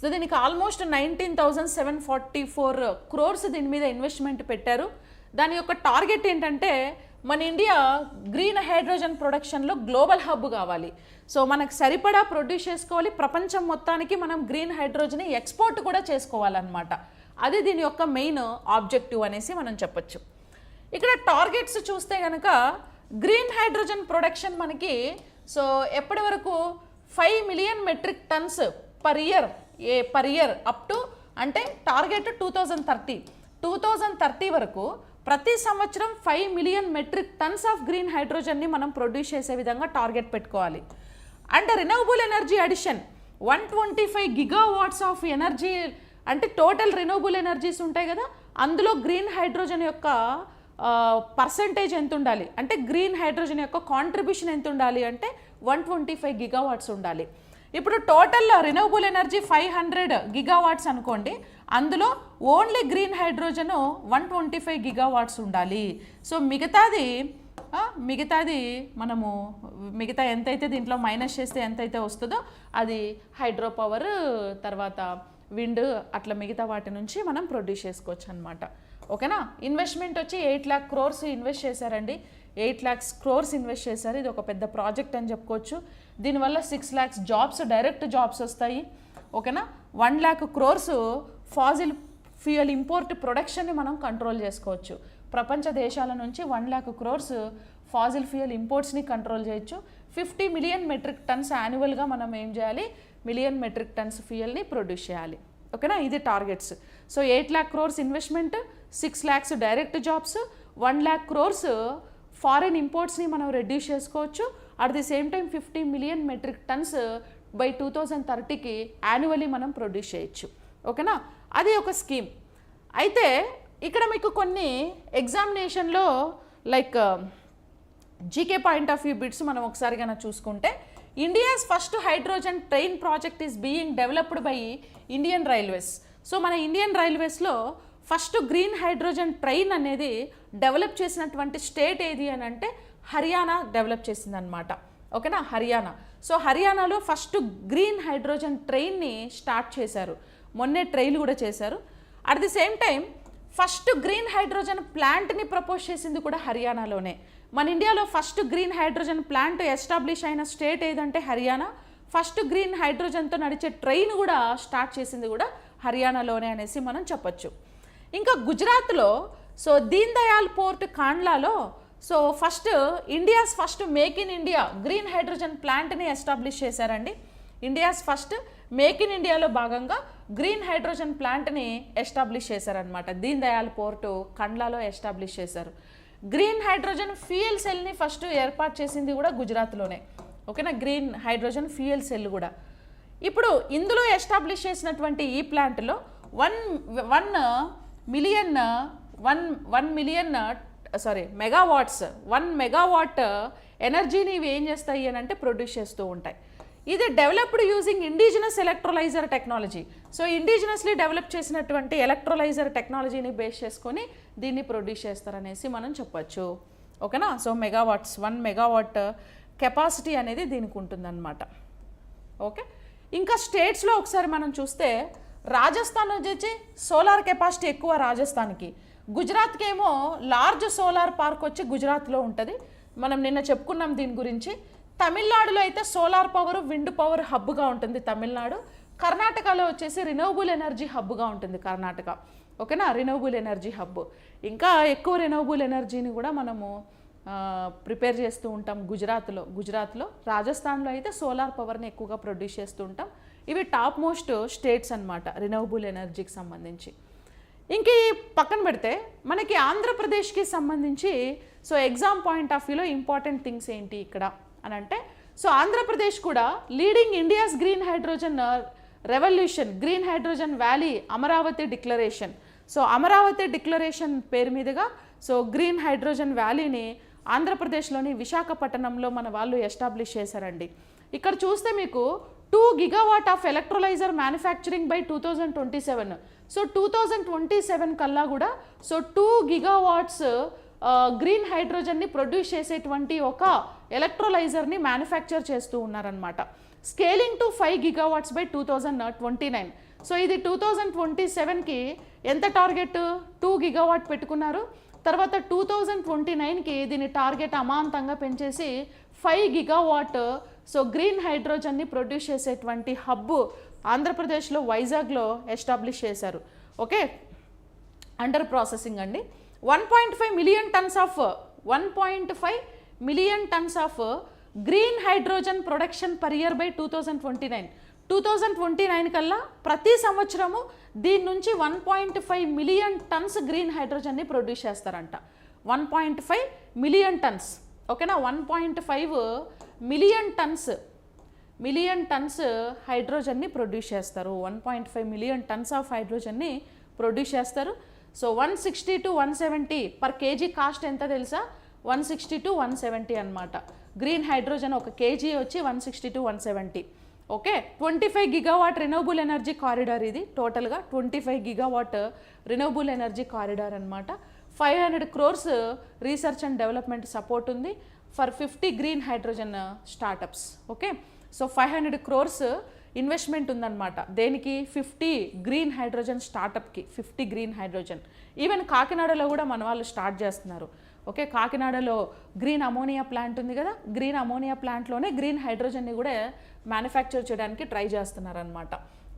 సో దీనికి ఆల్మోస్ట్ 19,744 crores దీని మీద ఇన్వెస్ట్మెంట్ పెట్టారు. దాని యొక్క టార్గెట్ ఏంటంటే మన ఇండియా గ్రీన్ హైడ్రోజన్ ప్రొడక్షన్లో గ్లోబల్ హబ్ కావాలి. సో మనకు సరిపడా ప్రొడ్యూస్ చేసుకోవాలి, ప్రపంచం మొత్తానికి మనం గ్రీన్ హైడ్రోజన్ని ఎక్స్పోర్ట్ కూడా చేసుకోవాలన్నమాట. అది దీని యొక్క మెయిన్ ఆబ్జెక్టివ్ అనేసి మనం చెప్పొచ్చు. ఇక్కడ టార్గెట్స్ చూస్తే కనుక గ్రీన్ హైడ్రోజన్ ప్రొడక్షన్ మనకి సో ఎప్పటి వరకు 5 million metric tonnes per year up to అంటే టార్గెట్ 2030 వరకు ప్రతి సంవత్సరం 5 million metric tonnes of green హైడ్రోజన్ని మనం ప్రొడ్యూస్ చేసే విధంగా టార్గెట్ పెట్టుకోవాలి. And renewable energy addition 125 gigawatts of energy అంటే టోటల్ రినూవబుల్ ఎనర్జీస్ ఉంటాయి కదా, అందులో గ్రీన్ హైడ్రోజన్ యొక్క పర్సంటేజ్ ఎంత ఉండాలి అంటే గ్రీన్ హైడ్రోజన్ యొక్క కాంట్రిబ్యూషన్ ఎంత ఉండాలి అంటే 125 గిగావాట్స్ ఉండాలి. ఇప్పుడు టోటల్ రినూవబుల్ ఎనర్జీ 500 గిగావాట్స్ అనుకోండి, అందులో ఓన్లీ గ్రీన్ హైడ్రోజన్ 125 గిగావాట్స్ ఉండాలి. సో మిగతాది మనము మిగతా ఎంతైతే దీంట్లో మైనస్ చేస్తే ఎంతైతే వస్తుందో అది హైడ్రో పవర్ తర్వాత విండ్ అట్లా మిగతా వాటి నుంచి మనం ప్రొడ్యూస్ చేసుకోవచ్చు అనమాట. ఓకేనా. ఇన్వెస్ట్మెంట్ వచ్చి 8 lakh crores ఇన్వెస్ట్ చేశారండి. 8 lakhs crores ఇన్వెస్ట్ చేశారు. ఇది ఒక పెద్ద ప్రాజెక్ట్ అని చెప్పుకోవచ్చు. దీనివల్ల 6 lakhs జాబ్స్ డైరెక్ట్ జాబ్స్ వస్తాయి. ఓకేనా. 1 lakh crores fossil fuel import ప్రొడక్షన్ని మనం కంట్రోల్ చేసుకోవచ్చు. ప్రపంచ దేశాల నుంచి 1 lakh crores ఫాజిల్ ఫ్యూయల్ ఇంపోర్ట్స్ని కంట్రోల్ చేయొచ్చు. 50 మిలియన్ మెట్రిక్ టన్స్ యాన్యువల్గా మనం ఏం చేయాలి, మిలియన్ మెట్రిక్ టన్స్ ఫ్యూయల్ని ప్రొడ్యూస్ చేయాలి. ఓకేనా. ఇది targets. So 8 lakh crores investment, 6 lakhs direct jobs, 1 lakh crores foreign ఇంపోర్ట్స్ని మనం రెడ్యూస్ చేసుకోవచ్చు. At the same time 50 million metric tonnes by 2030కి యాన్యువల్లీ మనం ప్రొడ్యూస్ చేయొచ్చు. ఓకేనా. అది ఒక స్కీమ్. అయితే ఇక్కడ మీకు కొన్ని ఎగ్జామినేషన్లో like GK point of view bits మనం ఒకసారి కన్నా చూసుకుంటే, India's first hydrogen train project is being developed by Indian Railways. So మన ఇండియన్ రైల్వేస్లో ఫస్ట్ గ్రీన్ హైడ్రోజన్ ట్రైన్ అనేది డెవలప్ చేసినటువంటి స్టేట్ ఏది అని అంటే హర్యానా డెవలప్ చేసిందనమాట. ఓకేనా. హర్యానా. సో హర్యానాలో ఫస్ట్ గ్రీన్ హైడ్రోజన్ ట్రైన్ని స్టార్ట్ చేశారు. మొన్నే ట్రైల్ కూడా చేశారు. At the same time first green hydrogen ప్లాంట్ని ప్రపోజ్ చేసింది కూడా హర్యానాలోనే. మన ఇండియాలో first green hydrogen plant establish అయిన స్టేట్ ఏదంటే హర్యానా. ఫస్ట్ గ్రీన్ హైడ్రోజన్తో నడిచే ట్రైన్ కూడా స్టార్ట్ చేసింది కూడా హర్యానాలోనే అనేసి మనం చెప్పొచ్చు. ఇంకా గుజరాత్లో సో దీన్ దయాల్ పోర్ట్ కాండ్లాలో so India's first Make in India green hydrogen ప్లాంట్ని ఎస్టాబ్లిష్ చేశారండి. ఇండియాస్ ఫస్ట్ మేక్ ఇన్ ఇండియాలో భాగంగా గ్రీన్ హైడ్రోజన్ ప్లాంట్ని ఎస్టాబ్లిష్ చేశారనమాట. దీన్ దయాల్ పోర్టు కండ్లాలో ఎస్టాబ్లిష్ చేశారు. గ్రీన్ హైడ్రోజన్ ఫ్యూయల్ సెల్ని ఫస్ట్ ఏర్పాటు చేసింది కూడా గుజరాత్లోనే. ఓకేనా. గ్రీన్ హైడ్రోజన్ ఫ్యూయల్ సెల్ కూడా ఇప్పుడు ఇందులో ఎస్టాబ్లిష్ చేసినటువంటి ఈ ప్లాంట్లో 1 మెగావాట్ ఎనర్జీని ఇవి ఏం చేస్తాయి అని అంటే ప్రొడ్యూస్ చేస్తూ ఉంటాయి. ఇది developed using indigenous electrolyser technology. So indigenously develop చేసినటువంటి ఎలక్ట్రోలైజర్ టెక్నాలజీని బేస్ చేసుకొని దీన్ని ప్రొడ్యూస్ చేస్తారనేసి మనం చెప్పచ్చు. ఓకేనా. సో 1 మెగావాట్ కెపాసిటీ అనేది దీనికి ఉంటుందన్నమాట. ఓకే. ఇంకా స్టేట్స్లో ఒకసారి మనం చూస్తే రాజస్థాన్ వచ్చేసి సోలార్ కెపాసిటీ ఎక్కువ రాజస్థాన్కి. గుజరాత్కి ఏమో లార్జ్ సోలార్ పార్క్ వచ్చి గుజరాత్లో ఉంటుంది. మనం నిన్న చెప్పుకున్నాం దీని గురించి. తమిళనాడులో అయితే సోలార్ పవర్ విండ్ పవర్ హబ్గా ఉంటుంది తమిళనాడు. కర్ణాటకలో వచ్చేసి రినూవబుల్ ఎనర్జీ హబ్గా ఉంటుంది కర్ణాటక. ఓకేనా. Renewable energy hub. ఇంకా ఎక్కువ రినూవబుల్ ఎనర్జీని కూడా మనము ప్రిపేర్ చేస్తూ ఉంటాం గుజరాత్లో. రాజస్థాన్లో అయితే సోలార్ పవర్ని ఎక్కువగా ప్రొడ్యూస్ చేస్తూ ఉంటాం. ఇవి టాప్ మోస్ట్ స్టేట్స్ అన్నమాట రినూవబుల్ ఎనర్జీకి సంబంధించి. ఇంక ఈ పక్కన పెడితే మనకి ఆంధ్రప్రదేశ్కి సంబంధించి సో ఎగ్జామ్ పాయింట్ ఆఫ్ వ్యూలో ఇంపార్టెంట్ థింగ్స్ ఏంటి ఇక్కడ అని అంటే, సో ఆంధ్రప్రదేశ్ కూడా leading India's green hydrogen revolution green hydrogen valley Amaravati declaration. So Amaravati declaration పేరు మీదుగా సో గ్రీన్ హైడ్రోజన్ వ్యాలీని ఆంధ్రప్రదేశ్లోని విశాఖపట్నంలో మన వాళ్ళు ఎస్టాబ్లిష్ చేశారండి. ఇక్కడ చూస్తే మీకు 2 gigawatt of electrolyser manufacturing by 2027. So 2027 కల్లా కూడా సో 2 గిగావాట్స్ గ్రీన్ హైడ్రోజన్ని ప్రొడ్యూస్ చేసేటువంటి ఒక ఎలక్ట్రోలైజర్ని మ్యానుఫ్యాక్చర్ చేస్తూ ఉన్నారనమాట. Scaling to 5 gigawatts by 2029. So ఇది 2027కి ఎంత టార్గెట్ 2 గిగావాట్ పెట్టుకున్నారు. తర్వాత 2029కి దీని టార్గెట్ అమాంతంగా పెంచేసి 5 గిగావాట్ సో గ్రీన్ హైడ్రోజన్ని ప్రొడ్యూస్ చేసేటువంటి హబ్ ఆంధ్రప్రదేశ్లో వైజాగ్లో ఎస్టాబ్లిష్ చేశారు. ఓకే. అండర్ ప్రాసెసింగ్ అండి. 1.5 million tons of 1.5 million tons of green hydrogen production per year by 2029 కల్లా ప్రతి సంవత్సరము దీని నుంచి 1.5 మిలియన్ టన్స్ గ్రీన్ హైడ్రోజన్ని ప్రొడ్యూస్ చేస్తారంట. 1.5 మిలియన్ టన్స్, ఓకేనా. 1.5 మిలియన్ టన్స్ హైడ్రోజన్ని ప్రొడ్యూస్ చేస్తారు. 1.5 మిలియన్ టన్స్ ఆఫ్ హైడ్రోజన్ని ప్రొడ్యూస్ చేస్తారు. So 160 to 170 per KG cost ఎంత తెలుసా? 160 to 170 అనమాట. గ్రీన్ హైడ్రోజన్ ఒక కేజీ వచ్చి 160 to 170. Okay, 25 gigawatt renewable energy corridor ఇది. టోటల్గా 25 గిగావాట్ రినోబుల్ ఎనర్జీ కారిడార్ అనమాట. 500 crores research and development support ఉంది for 50 green hydrogen startups. Okay, so 500 crores investment ఉందన్నమాట. దేనికి? 50 గ్రీన్ హైడ్రోజన్ స్టార్టప్కి. 50 గ్రీన్ హైడ్రోజన్. ఈవెన్ కాకినాడలో కూడా మన వాళ్ళు స్టార్ట్ చేస్తున్నారు. ఓకే, కాకినాడలో గ్రీన్ అమోనియా ప్లాంట్ ఉంది కదా, గ్రీన్ అమోనియా ప్లాంట్లోనే గ్రీన్ హైడ్రోజన్ని కూడా మ్యానుఫ్యాక్చర్ చేయడానికి ట్రై చేస్తున్నారనమాట.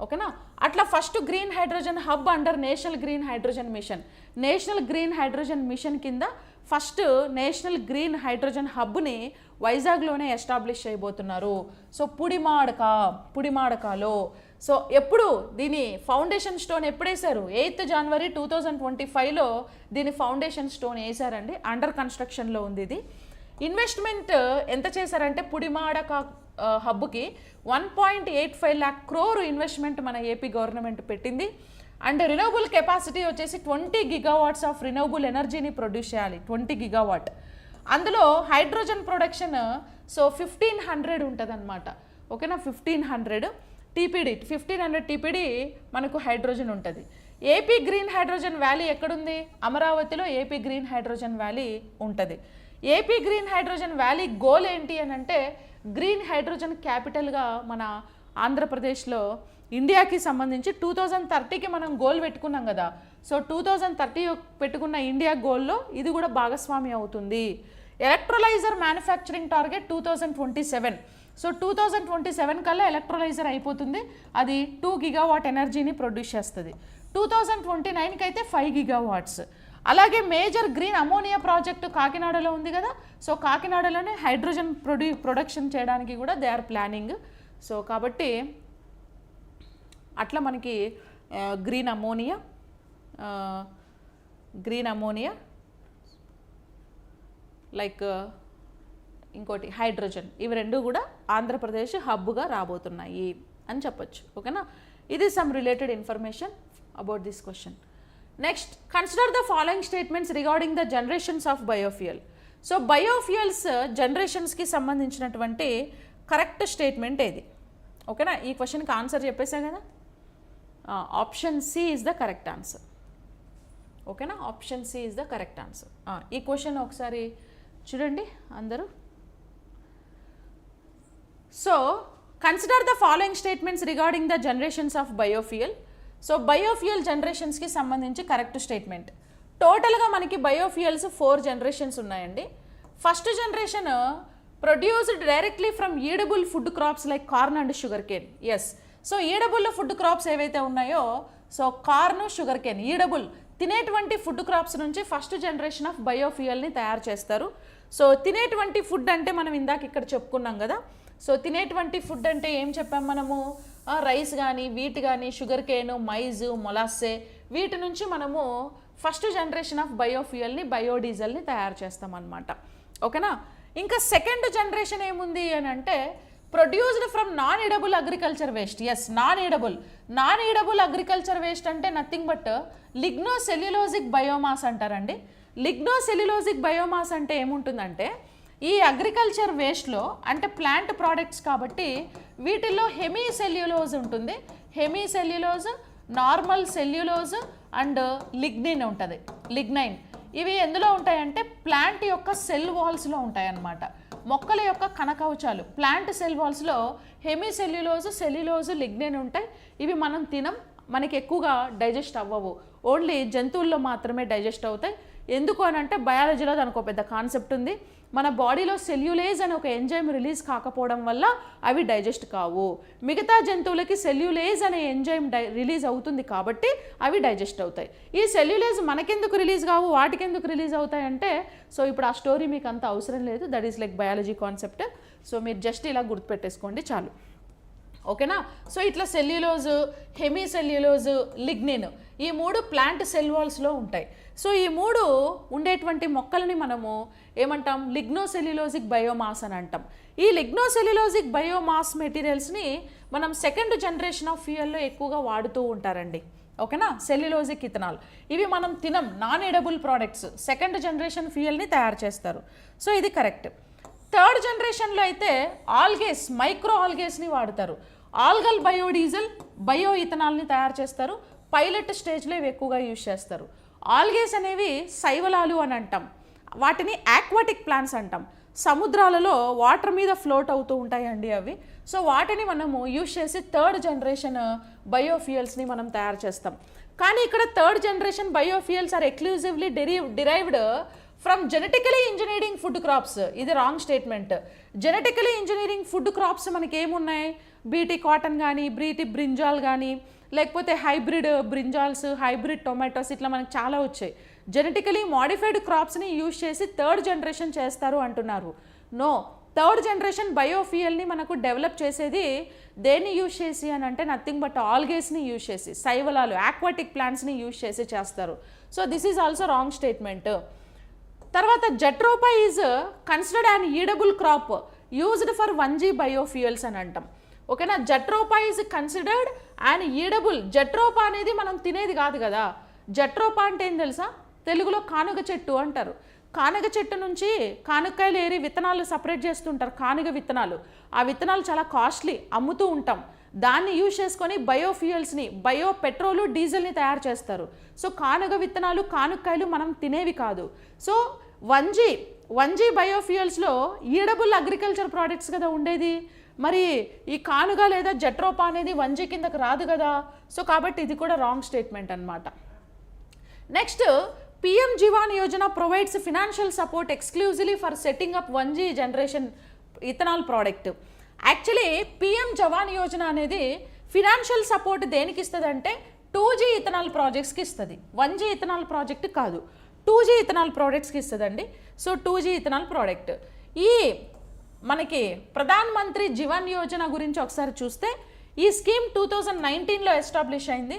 ఓకేనా. అట్లా first green hydrogen hub under national green hydrogen mission. National green hydrogen mission కింద ఫస్ట్ నేషనల్ గ్రీన్ హైడ్రోజన్ హబ్ని వైజాగ్లోనే ఎస్టాబ్లిష్ చేయబోతున్నారు. సో పుడిమాడకాలో. సో ఎప్పుడు దీని ఫౌండేషన్ స్టోన్ ఎప్పుడు వేశారు? 8th January 2025లో దీని ఫౌండేషన్ స్టోన్ వేశారండి. అండర్ కన్స్ట్రక్షన్లో ఉంది ఇది. ఇన్వెస్ట్మెంట్ ఎంత చేశారంటే పుడిమాడక హబ్కి 1.85 lakh crore ఇన్వెస్ట్మెంట్ మన ఏపీ గవర్నమెంట్ పెట్టింది. అండ్ రినోబుల్ కెపాసిటీ వచ్చేసి 20 gigawatts ఆఫ్ రినోబుల్ ఎనర్జీని ప్రొడ్యూస్ చేయాలి. 20 gigawatt. అందులో హైడ్రోజన్ ప్రొడక్షన్ సో 1500 ఉంటుంది అనమాట. ఓకేనా, 1500 టీపీడీ మనకు హైడ్రోజన్ ఉంటుంది. ఏపీ గ్రీన్ హైడ్రోజన్ వ్యాలీ ఎక్కడుంది? అమరావతిలో ఏపీ గ్రీన్ హైడ్రోజన్ వ్యాలీ ఉంటుంది. AP green hydrogen valley goal ఏంటి అని అంటే గ్రీన్ హైడ్రోజన్ క్యాపిటల్గా మన ఆంధ్రప్రదేశ్లో ఇండియాకి సంబంధించి 2030కి మనం గోల్ పెట్టుకున్నాం కదా. సో 2030 పెట్టుకున్న ఇండియా గోల్లో ఇది కూడా భాగస్వామి అవుతుంది. Electrolyser manufacturing target 2027. సో 2027 కల్లా ఎలక్ట్రోలైజర్ అయిపోతుంది. అది 2 gigawatt ఎనర్జీని ప్రొడ్యూస్ చేస్తుంది. 2029కి అయితే 5 gigawatts. అలాగే మేజర్ గ్రీన్ అమోనియా ప్రాజెక్టు కాకినాడలో ఉంది కదా. సో కాకినాడలోనే హైడ్రోజన్ ప్రొడక్షన్ చేయడానికి కూడా దే ఆర్ ప్లానింగ్. సో కాబట్టి అట్లా మనకి గ్రీన్ అమోనియా లైక్ ఇంకోటి హైడ్రోజన్, ఇవి రెండు కూడా ఆంధ్రప్రదేశ్ హబ్గా రాబోతున్నాయి అని చెప్పొచ్చు. ఓకేనా, ఇది some related information about this question. Next, consider the following statements regarding the generations of biofuel. So biofuels జనరేషన్స్కి సంబంధించినటువంటి కరెక్ట్ స్టేట్మెంట్ ఏది? ఓకేనా, ఈ క్వశ్చన్కి ఆన్సర్ చెప్పేసాం కదా. Option C is the correct answer. ఓకేనా, option C is the correct answer. ఈ క్వశ్చన్ ఒకసారి చూడండి అందరూ. So consider the following statements regarding the generations of biofuel. So biofuel జనరేషన్స్కి సంబంధించి కరెక్ట్ స్టేట్మెంట్. టోటల్గా మనకి బయోఫ్యూయల్స్ 4 generations ఉన్నాయండి. First generation produced directly from edible food crops like corn and sugarcane. Yes, so edible food crops ఏవైతే ఉన్నాయో, so corn, sugarcane edible తినేటువంటి food crops నుంచి first generation of బయోఫ్యూయల్ని తయారు చేస్తారు. So తినేటువంటి food అంటే మనం ఇందాక ఇక్కడ చెప్పుకున్నాం కదా. సో తినేటువంటి ఫుడ్ అంటే ఏం చెప్పాం మనము? రైస్ కానీ, వీట్ కానీ, షుగర్ కేను, మైజ్, మొలాస్సే, వీటి నుంచి మనము ఫస్ట్ జనరేషన్ ఆఫ్ బయోఫ్యూయల్ని, బయోడీజల్ని తయారు చేస్తామన్నమాట. ఓకేనా, ఇంకా సెకండ్ జనరేషన్ ఏముంది అని అంటే produced from non edible agriculture waste. Yes, non edible agriculture waste అంటే నథింగ్ బట్ లిగ్నోసెల్యులోజిక్ బయోమాస్ అంటారండి. లిగ్నోసెల్యులోజిక్ బయోమాస్ అంటే ఏముంటుందంటే ఈ అగ్రికల్చర్ వేస్ట్లో అంటే ప్లాంట్ ప్రోడక్ట్స్ కాబట్టి వీటిల్లో హెమీసెల్యులోజ్ ఉంటుంది. హెమీసెల్యులోజ్, నార్మల్ సెల్యులోజ్ అండ్ లిగ్నిన్ ఉంటుంది. లిగ్నైన్ ఇవి ఎందులో ఉంటాయంటే ప్లాంట్ యొక్క సెల్ వాల్స్లో ఉంటాయన్నమాట. మొక్కల యొక్క కణకవచాలు ప్లాంట్ సెల్ వాల్స్లో హెమీసెల్యులోజ్, సెల్యులోజ్, లిగ్నిన్ ఉంటాయి. ఇవి మనం తినం, మనకి ఎక్కువగా డైజెస్ట్ అవ్వవు, ఓన్లీ జంతువుల్లో మాత్రమే డైజెస్ట్ అవుతాయి. ఎందుకు అని అంటే బయాలజీలో దానికి ఒక పెద్ద కాన్సెప్ట్ ఉంది. మన బాడీలో సెల్యులేజ్ అనే ఒక ఎంజైమ్ రిలీజ్ కాకపోవడం వల్ల అవి డైజెస్ట్ కావు. మిగతా జంతువులకి సెల్యులేజ్ అనే ఎంజైమ్ రిలీజ్ అవుతుంది కాబట్టి అవి డైజెస్ట్ అవుతాయి. ఈ సెల్యులేజ్ మనకెందుకు రిలీజ్ కావు, వాటికి ఎందుకు రిలీజ్ అవుతాయి అంటే, సో ఇప్పుడు ఆ స్టోరీ మీకు అంత అవసరం లేదు. That is like biology concept. So మీరు జస్ట్ ఇలా గుర్తుపెట్టేసుకోండి చాలు. ఓకేనా. సో ఇట్లా సెల్యులోజ్, హెమీసెల్యులోజ్, లిగ్నిన్ ఈ 3 ప్లాంట్ సెల్ వాల్స్లో ఉంటాయి. సో ఈ 3 ఉండేటువంటి మొక్కలని మనము ఏమంటాం, లిగ్నోసెల్యులోజిక్ బయోమాస్ అని అంటాం. ఈ లిగ్నోసెల్యులోజిక్ బయోమాస్ మెటీరియల్స్ని మనం సెకండ్ జనరేషన్ ఆఫ్ ఫ్యూయల్లో ఎక్కువగా వాడుతూ ఉంటారండి. ఓకేనా. సెల్యులోజిక్ ఇథనాల్ ఇవి మనం తినం, non edible products. Second generation ఫ్యూయల్ని తయారు చేస్తారు. సో ఇది కరెక్ట్. థర్డ్ జనరేషన్లో అయితే ఆల్గేస్, మైక్రో ఆల్గేస్ని వాడతారు. ఆల్గల్ బయోడీజిల్, బయో ఇథనాల్ని తయారు చేస్తారు. పైలట్ స్టేజ్లో ఇవి ఎక్కువగా యూజ్ చేస్తారు. ఆల్గేస్ అనేవి శైవలాలు అని అంటాం. వాటిని ఆక్వాటిక్ ప్లాంట్స్ అంటాం. సముద్రాలలో వాటర్ మీద ఫ్లోట్ అవుతూ ఉంటాయండి అవి. సో వాటిని మనము యూజ్ చేసి థర్డ్ జనరేషన్ బయోఫ్యూయల్స్ని మనం తయారు చేస్తాం. కానీ ఇక్కడ third generation biofuels are exclusively derived from genetically engineering food crops. ఇది wrong statement. Genetically engineering food crops మనకి ఏమున్నాయి, బీటీ కాటన్ కానీ, బీటీ బ్రింజాల్ కానీ, లేకపోతే హైబ్రిడ్ బ్రింజాల్స్, హైబ్రిడ్ టొమాటోస్, ఇట్లా మనకి చాలా వచ్చాయి. జెనెటికలీ మోడిఫైడ్ క్రాప్స్ని యూజ్ చేసి థర్డ్ జనరేషన్ చేస్తారు అంటున్నారు. నో, థర్డ్ జనరేషన్ బయోఫ్యూయల్ని మనకు డెవలప్ చేసేది దేన్ని యూజ్ చేసి అని అంటే నథింగ్ బట్ ఆల్గేస్ని యూజ్ చేసి, శైవలాలు, ఆక్వాటిక్ ప్లాంట్స్ని యూజ్ చేసి చేస్తారు. So this is also wrong statement. తర్వాత jatropha is considered an edible crop used for 1G biofuels అని అంటాం. ఓకేనా. Jatropha is considered and edible. Jatropha అనేది మనం తినేది కాదు కదా. జట్రోపా అంటే ఏం తెలుసా, తెలుగులో కానుగ చెట్టు అంటారు. కానుగ చెట్టు నుంచి కానుక్కాయలు ఏరి విత్తనాలు సపరేట్ చేస్తుంటారు, కానుగ విత్తనాలు. ఆ విత్తనాలు చాలా కాస్ట్లీ, అమ్ముతూ ఉంటాం. దాన్ని యూజ్ చేసుకొని బయోఫ్యూయల్స్ని, బయో పెట్రోలు, డీజిల్ని తయారు చేస్తారు. సో కానుగ విత్తనాలు, కానుక్కాయలు మనం తినేవి కాదు. సో 1G బయోఫ్యూయల్స్లో ఈడబుల్ అగ్రికల్చర్ ప్రోడక్ట్స్ కదా ఉండేది. మరి ఈ కానుగ లేదా జట్రోపా అనేది 1G కిందకు రాదు కదా. సో కాబట్టి ఇది కూడా రాంగ్ స్టేట్మెంట్ అనమాట. Next, PM Jivan Yojana provides financial support exclusively for setting up 1G generation ethanol product. Actually PM Jawan Yojana అనేది ఫినాన్షియల్ సపోర్ట్ దేనికి ఇస్తుంది అంటే 2G ఇథనాల్ ప్రాజెక్ట్స్కి ఇస్తుంది. 1G ఇథనాల్ ప్రాజెక్ట్ కాదు, 2G ఇథనాల్ ప్రోడక్ట్స్కి ఇస్తుందండి. So 2G ethanol product. ఈ మనకి ప్రధాన్ మంత్రి జీవన్ యోజన గురించి ఒకసారి చూస్తే, ఈ స్కీమ్ 2019లో ఎస్టాబ్లిష్ అయింది.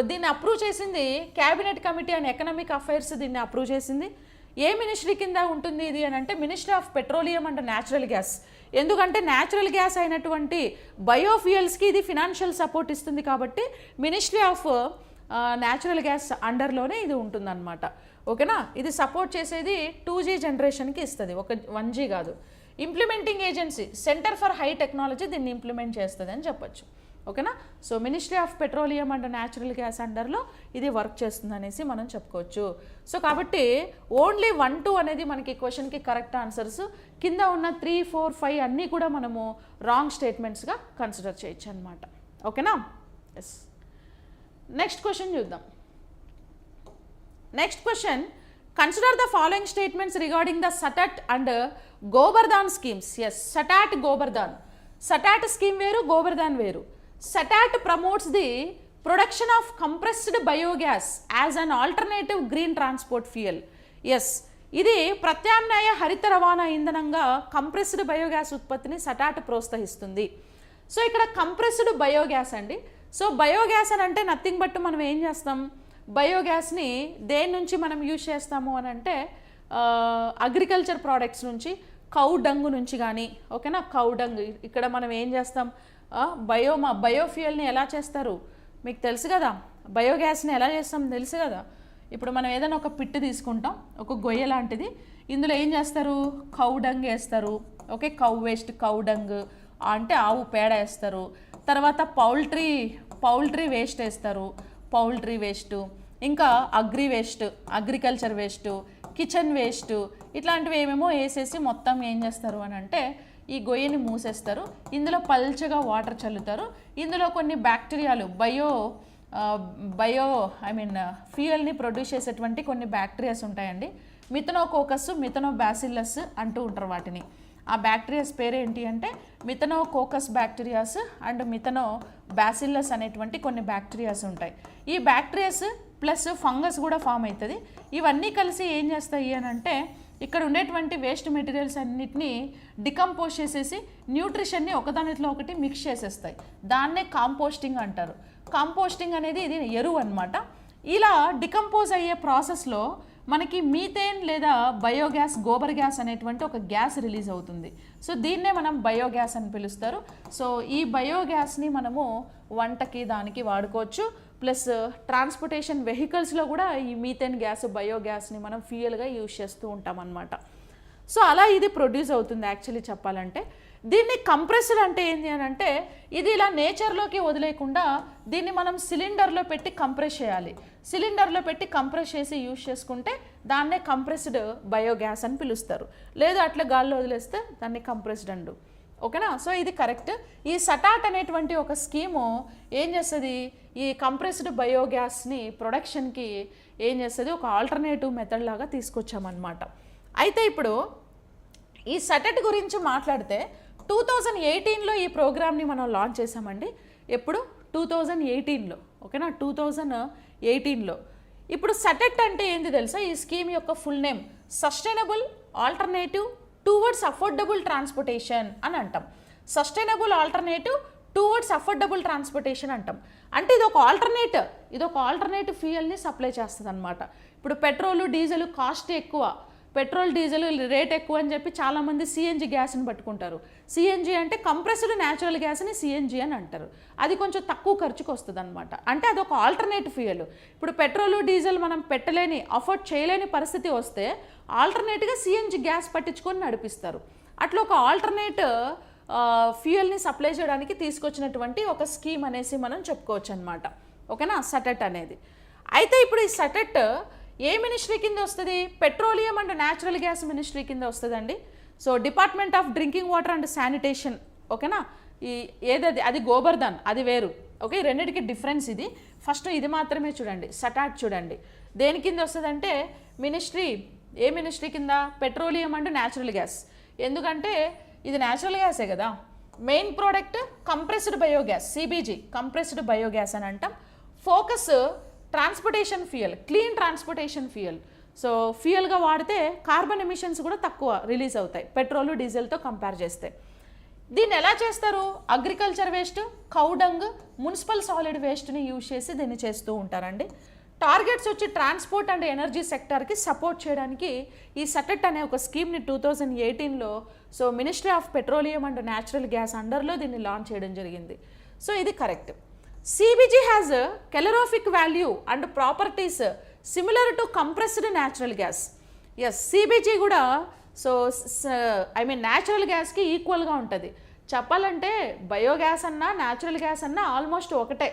దీన్ని అప్రూవ్ చేసింది cabinet committee and economic affairs. దీన్ని అప్రూవ్ చేసింది. ఏ మినిస్ట్రీ కింద ఉంటుంది ఇది అని అంటే ministry of petroleum and natural gas. ఎందుకంటే న్యాచురల్ గ్యాస్ అయినటువంటి బయోఫ్యూయల్స్కి ఇది ఫినాన్షియల్ సపోర్ట్ ఇస్తుంది కాబట్టి మినిస్ట్రీ ఆఫ్ న్యాచురల్ గ్యాస్ అండర్లోనే ఇది ఉంటుందన్నమాట. ఓకేనా. ఇది సపోర్ట్ చేసేది 2G జనరేషన్కి ఇస్తుంది, ఒక 1G కాదు. Implementing agency Centre for High Technology దీన్ని ఇంప్లిమెంట్ చేస్తుంది అని చెప్పొచ్చు. ఓకేనా. సో ministry of petroleum and natural gas అండర్లో ఇది వర్క్ చేస్తుంది అనేసి మనం చెప్పుకోవచ్చు. సో కాబట్టి ఓన్లీ 1, 2 అనేది మనకి క్వశ్చన్కి కరెక్ట్ ఆన్సర్స్. కింద ఉన్న 3, 4, 5 అన్నీ కూడా మనము రాంగ్ స్టేట్మెంట్స్గా కన్సిడర్ చేయొచ్చు అనమాట. ఓకేనా. ఎస్. నెక్స్ట్ క్వశ్చన్ చూద్దాం. Next question, consider the following statements regarding the SATAT and Gobardhan schemes. Yes, SATAT, Gobardhan. SATAT scheme వేరు, గోబర్ధాన్ వేరు. SATAT promotes the production of compressed biogas as an alternative green transport fuel. Yes, ఇది ప్రత్యామ్నాయ హరిత రవాణా ఇంధనంగా compressed biogas ఉత్పత్తిని సటాట్ ప్రోత్సహిస్తుంది. So ఇక్కడ కంప్రెస్డ్ బయోగ్యాస్ అండి. సో బయోగ్యాస్ అని అంటే నథింగ్ బట్ మనం ఏం చేస్తాం, బయోగ్యాస్ని దేని నుంచి మనం యూజ్ చేస్తాము అని అంటే అగ్రికల్చర్ ప్రోడక్ట్స్ నుంచి, కౌ డంగు నుంచి కానీ. ఓకేనా. కౌ డంగ్ ఇక్కడ మనం ఏం చేస్తాం, బయోఫ్యూయల్ని ఎలా చేస్తారు మీకు తెలుసు కదా, బయోగ్యాస్ని ఎలా చేస్తాం తెలుసు కదా. ఇప్పుడు మనం ఏదైనా ఒక పిట్టు తీసుకుంటాం, ఒక గొయ్య లాంటిది, ఇందులో ఏం చేస్తారు, కౌ డంగ్ వేస్తారు. Okay, cow waste, cow dung అంటే ఆవు పేడ వేస్తారు. తర్వాత పౌల్ట్రీ వేస్ట్ వేస్తారు, పౌల్ట్రీ వేస్ట్. ఇంకా agri waste, agriculture waste, kitchen waste, ఇట్లాంటివి ఏమేమో వేసేసి మొత్తం ఏం చేస్తారు అని అంటే ఈ గొయ్యని మూసేస్తారు. ఇందులో పల్చగా వాటర్ చల్లుతారు. ఇందులో కొన్ని బ్యాక్టీరియాలు, బయో ఫ్యూయల్ని ప్రొడ్యూస్ చేసేటువంటి కొన్ని బ్యాక్టీరియాస్ ఉంటాయండి. మిథనోకోకస్, మిథనోబాసిల్లస్ అంటూ ఉంటారు వాటిని. ఆ బ్యాక్టీరియాస్ పేరు ఏంటి అంటే మిథనోకోకస్ బ్యాక్టీరియాస్ అండ్ మిథనోబాసిల్లస్ అనేటువంటి కొన్ని బ్యాక్టీరియాస్ ఉంటాయి. ఈ బ్యాక్టీరియాస్ ప్లస్ ఫంగస్ కూడా ఫామ్ అవుతుంది. ఇవన్నీ కలిసి ఏం చేస్తాయి అని అంటే ఇక్కడ ఉండేటువంటి వేస్ట్ మెటీరియల్స్ అన్నిటినీ డికంపోజ్ చేసేసి న్యూట్రిషన్ని ఒకదానిలో ఒకటి మిక్స్ చేసేస్తాయి. దాన్నే కాంపోస్టింగ్ అంటారు. కాంపోస్టింగ్ అనేది ఇది ఎరువు అనమాట. ఇలా డికంపోజ్ అయ్యే ప్రాసెస్లో మనకి మీథేన్ లేదా బయోగ్యాస్, గోబర్ గ్యాస్ అనేటువంటి ఒక గ్యాస్ రిలీజ్ అవుతుంది. సో దీన్నే మనం బయోగ్యాస్ అని పిలుస్తారు. సో ఈ బయోగ్యాస్ని మనము వంటకి దానికి వాడుకోవచ్చు. ప్లస్ ట్రాన్స్పోర్టేషన్ వెహికల్స్లో కూడా ఈ మీథేన్ గ్యాస్, బయోగ్యాస్ని మనం ఫ్యూయల్గా యూజ్ చేస్తూ ఉంటాం అన్నమాట. సో అలా ఇది ప్రొడ్యూస్ అవుతుంది యాక్చువల్లీ చెప్పాలంటే. దీన్ని కంప్రెస్డ్ అంటే ఏంటి అని అంటే ఇది ఇలా నేచర్లోకి వదిలేయకుండా దీన్ని మనం సిలిండర్లో పెట్టి కంప్రెస్ చేయాలి. సిలిండర్లో పెట్టి కంప్రెస్ చేసి యూజ్ చేసుకుంటే దాన్నే కంప్రెస్డ్ బయోగ్యాస్ అని పిలుస్తారు. లేదు అట్లా గాల్లో వదిలేస్తే దాన్ని కంప్రెస్డ్ అండు. ఓకేనా? సో ఇది కరెక్ట్. ఈ సటాట్ అనేటువంటి ఒక స్కీము ఏం చేస్తుంది, ఈ కంప్రెస్డ్ బయోగ్యాస్ని ప్రొడక్షన్కి ఏం చేస్తుంది, ఒక ఆల్టర్నేటివ్ మెథడ్ లాగా తీసుకొచ్చామన్నమాట. అయితే ఇప్పుడు ఈ సటట్ గురించి మాట్లాడితే 2018లో ఈ ప్రోగ్రామ్ని మనం లాంచ్ చేసామండి. ఎప్పుడు? 2018లో. ఓకేనా? 2018లో. ఇప్పుడు సటెట్ అంటే ఏంది తెలుసా? ఈ స్కీమ్ యొక్క full name sustainable alternative towards affordable transportation అని అంటాం. Sustainable alternative towards affordable transportation అంటాం. అంటే ఇది ఒక ఆల్టర్నేటివ్ ఫ్యూయల్ని సప్లై చేస్తుంది అనమాట. ఇప్పుడు పెట్రోలు, డీజిల్ కాస్ట్ ఎక్కువ, పెట్రోల్ డీజిల్ రేట్ ఎక్కువ అని చెప్పి చాలామంది సిఎన్జి గ్యాస్ని పట్టుకుంటారు. సిఎన్జి అంటే కంప్రెస్డ్ న్యాచురల్ గ్యాస్ని సిఎన్జి అని అంటారు. అది కొంచెం తక్కువ ఖర్చుకు వస్తుంది అనమాట. అంటే అదొక ఆల్టర్నేటివ్ ఫ్యూయల్. ఇప్పుడు పెట్రోలు, డీజిల్ మనం పెట్టలేని, అఫోర్డ్ చేయలేని పరిస్థితి వస్తే ఆల్టర్నేట్గా సిఎన్జి గ్యాస్ పట్టించుకొని నడిపిస్తారు. అట్లా ఒక ఆల్టర్నేట్ ఫ్యూయల్ని సప్లై చేయడానికి తీసుకొచ్చినటువంటి ఒక స్కీమ్ అనేసి మనం చెప్పుకోవచ్చు అనమాట. ఓకేనా? సటెట్ అనేది. అయితే ఇప్పుడు ఈ సటెట్ ఏ మినిస్ట్రీ కింద వస్తుంది? Petroleum and natural gas ministry కింద వస్తుందండి. So department of drinking water and sanitation. ఓకేనా? ఈ ఏదది అది గోబర్ధన్, అది వేరు. ఓకే, రెండింటికి డిఫరెన్స్ ఇది. ఫస్ట్ ఇది మాత్రమే చూడండి, సటాట్ చూడండి. దేని కింద వస్తుందంటే మినిస్ట్రీ, ఏ మినిస్ట్రీ కింద? Petroleum and natural gas. ఎందుకంటే ఇది న్యాచురల్ గ్యాసే కదా. Main product compressed biogas, CBG, compressed biogas అని అంటాం. Focus transportation fuel, clean transportation fuel. సో ఫ్యూయల్గా వాడితే కార్బన్ ఎమిషన్స్ కూడా తక్కువ రిలీజ్ అవుతాయి పెట్రోల్, డీజిల్తో కంపేర్ చేస్తే. దీన్ని ఎలా చేస్తారు? Agriculture waste, cow dung, municipal solid వేస్ట్ని యూజ్ చేసి దీన్ని చేస్తూ ఉంటారండి. టార్గెట్స్ వచ్చి ట్రాన్స్పోర్ట్ అండ్ ఎనర్జీ సెక్టార్కి సపోర్ట్ చేయడానికి ఈ సటెట్ అనే ఒక స్కీమ్ని 2018లో so ministry of petroleum and natural gas అండర్లో దీన్ని లాంచ్ చేయడం జరిగింది. సో ఇది correct. CBG has a calorific value and properties similar to compressed natural gas. Yes, CBG కూడా సో న్యాచురల్ గ్యాస్కి ఈక్వల్గా ఉంటుంది. చెప్పాలంటే బయోగ్యాస్ అన్నా న్యాచురల్ గ్యాస్ అన్నా ఆల్మోస్ట్ ఒకటే.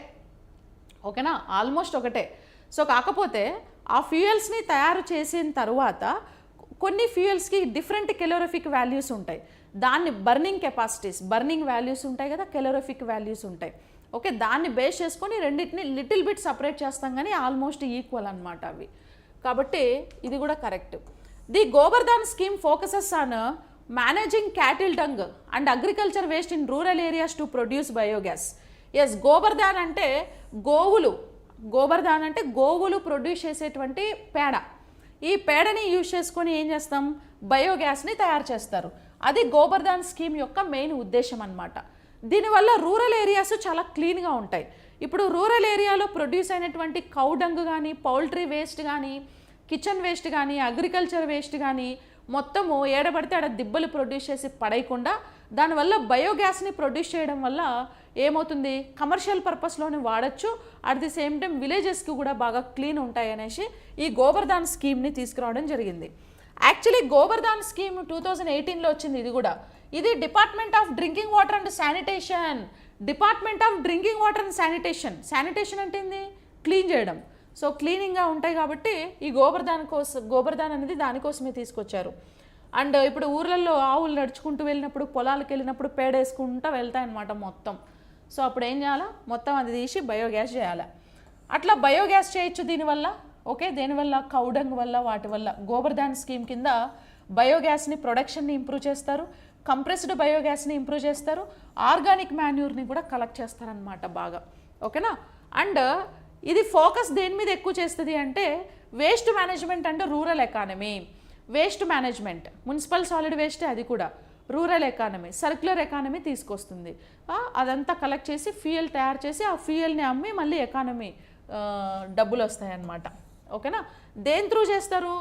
ఓకేనా? ఆల్మోస్ట్ ఒకటే. సో కాకపోతే ఆ ఫ్యూయల్స్ని తయారు చేసిన తర్వాత కొన్ని ఫ్యూయల్స్కి డిఫరెంట్ కెలోరిఫిక్ వాల్యూస్ ఉంటాయి. దాన్ని బర్నింగ్ కెపాసిటీస్, బర్నింగ్ వాల్యూస్ ఉంటాయి కదా, కెలోరిఫిక్ వాల్యూస్ ఉంటాయి. ఓకే, దాన్ని బేస్ చేసుకొని రెండింటిని లిటిల్ బిట్ సపరేట్ చేస్తాం కానీ ఆల్మోస్ట్ ఈక్వల్ అనమాట అవి. కాబట్టి ఇది కూడా correct. The Gobardhan scheme focuses on managing cattle dung and agriculture waste in rural areas to produce biogas. Yes, Gobardhan అంటే గోవులు, గోబర్ధన్ అంటే గోవులు ప్రొడ్యూస్ చేసేటువంటి పేడ. ఈ పేడని యూజ్ చేసుకొని ఏం చేస్తాం? బయోగ్యాస్ని తయారు చేస్తారు. అది గోబర్ధన్ స్కీమ్ యొక్క మెయిన్ ఉద్దేశం అన్నమాట. దీనివల్ల రూరల్ ఏరియాస్ చాలా క్లీన్గా ఉంటాయి. ఇప్పుడు రూరల్ ఏరియాలో ప్రొడ్యూస్ అయినటువంటి కౌడంగ్ కానీ, పౌల్ట్రీ వేస్ట్ కానీ, కిచెన్ వేస్ట్ కానీ, అగ్రికల్చర్ వేస్ట్ కానీ మొత్తము ఏడబడితే ఆడ దిబ్బలు ప్రొడ్యూస్ చేసి పడేయకుండా దానివల్ల బయోగ్యాస్ని ప్రొడ్యూస్ చేయడం వల్ల ఏమవుతుంది? కమర్షియల్ పర్పస్లోనే వాడచ్చు. అట్ ది సేమ్ టైం విలేజెస్కి కూడా బాగా క్లీన్ ఉంటాయి అనేసి ఈ గోబర్ధన్ స్కీమ్ని తీసుకురావడం జరిగింది. యాక్చువల్లీ గోబర్ధన్ స్కీమ్ 2018లో వచ్చింది. ఇది కూడా ఇది department of drinking water and sanitation. Department of drinking water and sanitation. Sanitation అంటే ఏంది? క్లీన్ చేయడం. సో క్లీనింగ్గా ఉంటాయి కాబట్టి ఈ గోబర్ధన్ అనేది దానికోసమే తీసుకొచ్చారు. అండ్ ఇప్పుడు ఊర్లలో ఆవులు నడుచుకుంటూ వెళ్ళినప్పుడు, పొలాలకు వెళ్ళినప్పుడు పేడేసుకుంటూ వెళ్తాయన్నమాట మొత్తం. సో అప్పుడు ఏం చేయాలా? మొత్తం అది తీసి బయోగ్యాస్ చేయాలి. అట్లా బయోగ్యాస్ చేయొచ్చు దీనివల్ల. ఓకే, దేనివల్ల? కౌడంగ్ వల్ల, వాటి వల్ల. గోబర్ధన్ స్కీమ్ కింద బయోగ్యాస్ని ప్రొడక్షన్ని ఇంప్రూవ్ చేస్తారు, కంప్రెస్డ్ బయోగ్యాస్ని ఇంప్రూవ్ చేస్తారు, ఆర్గానిక్ మాన్యూర్ని కూడా కలెక్ట్ చేస్తారనమాట బాగా. ఓకేనా? అండ్ ఇది ఫోకస్ దేని మీద ఎక్కువ చేస్తుంది అంటే waste management and rural economy. Waste management, municipal solid waste, అది కూడా రూరల్ ఎకానమీ, సర్క్యులర్ ఎకానమీ తీసుకొస్తుంది. అదంతా కలెక్ట్ చేసి ఫ్యూయల్ తయారు చేసి ఆ ఫ్యూయల్ని అమ్మి మళ్ళీ ఎకానమీ డబ్బులు వస్తాయన్నమాట. ఓకేనా? దేని త్రూ చేస్తారు?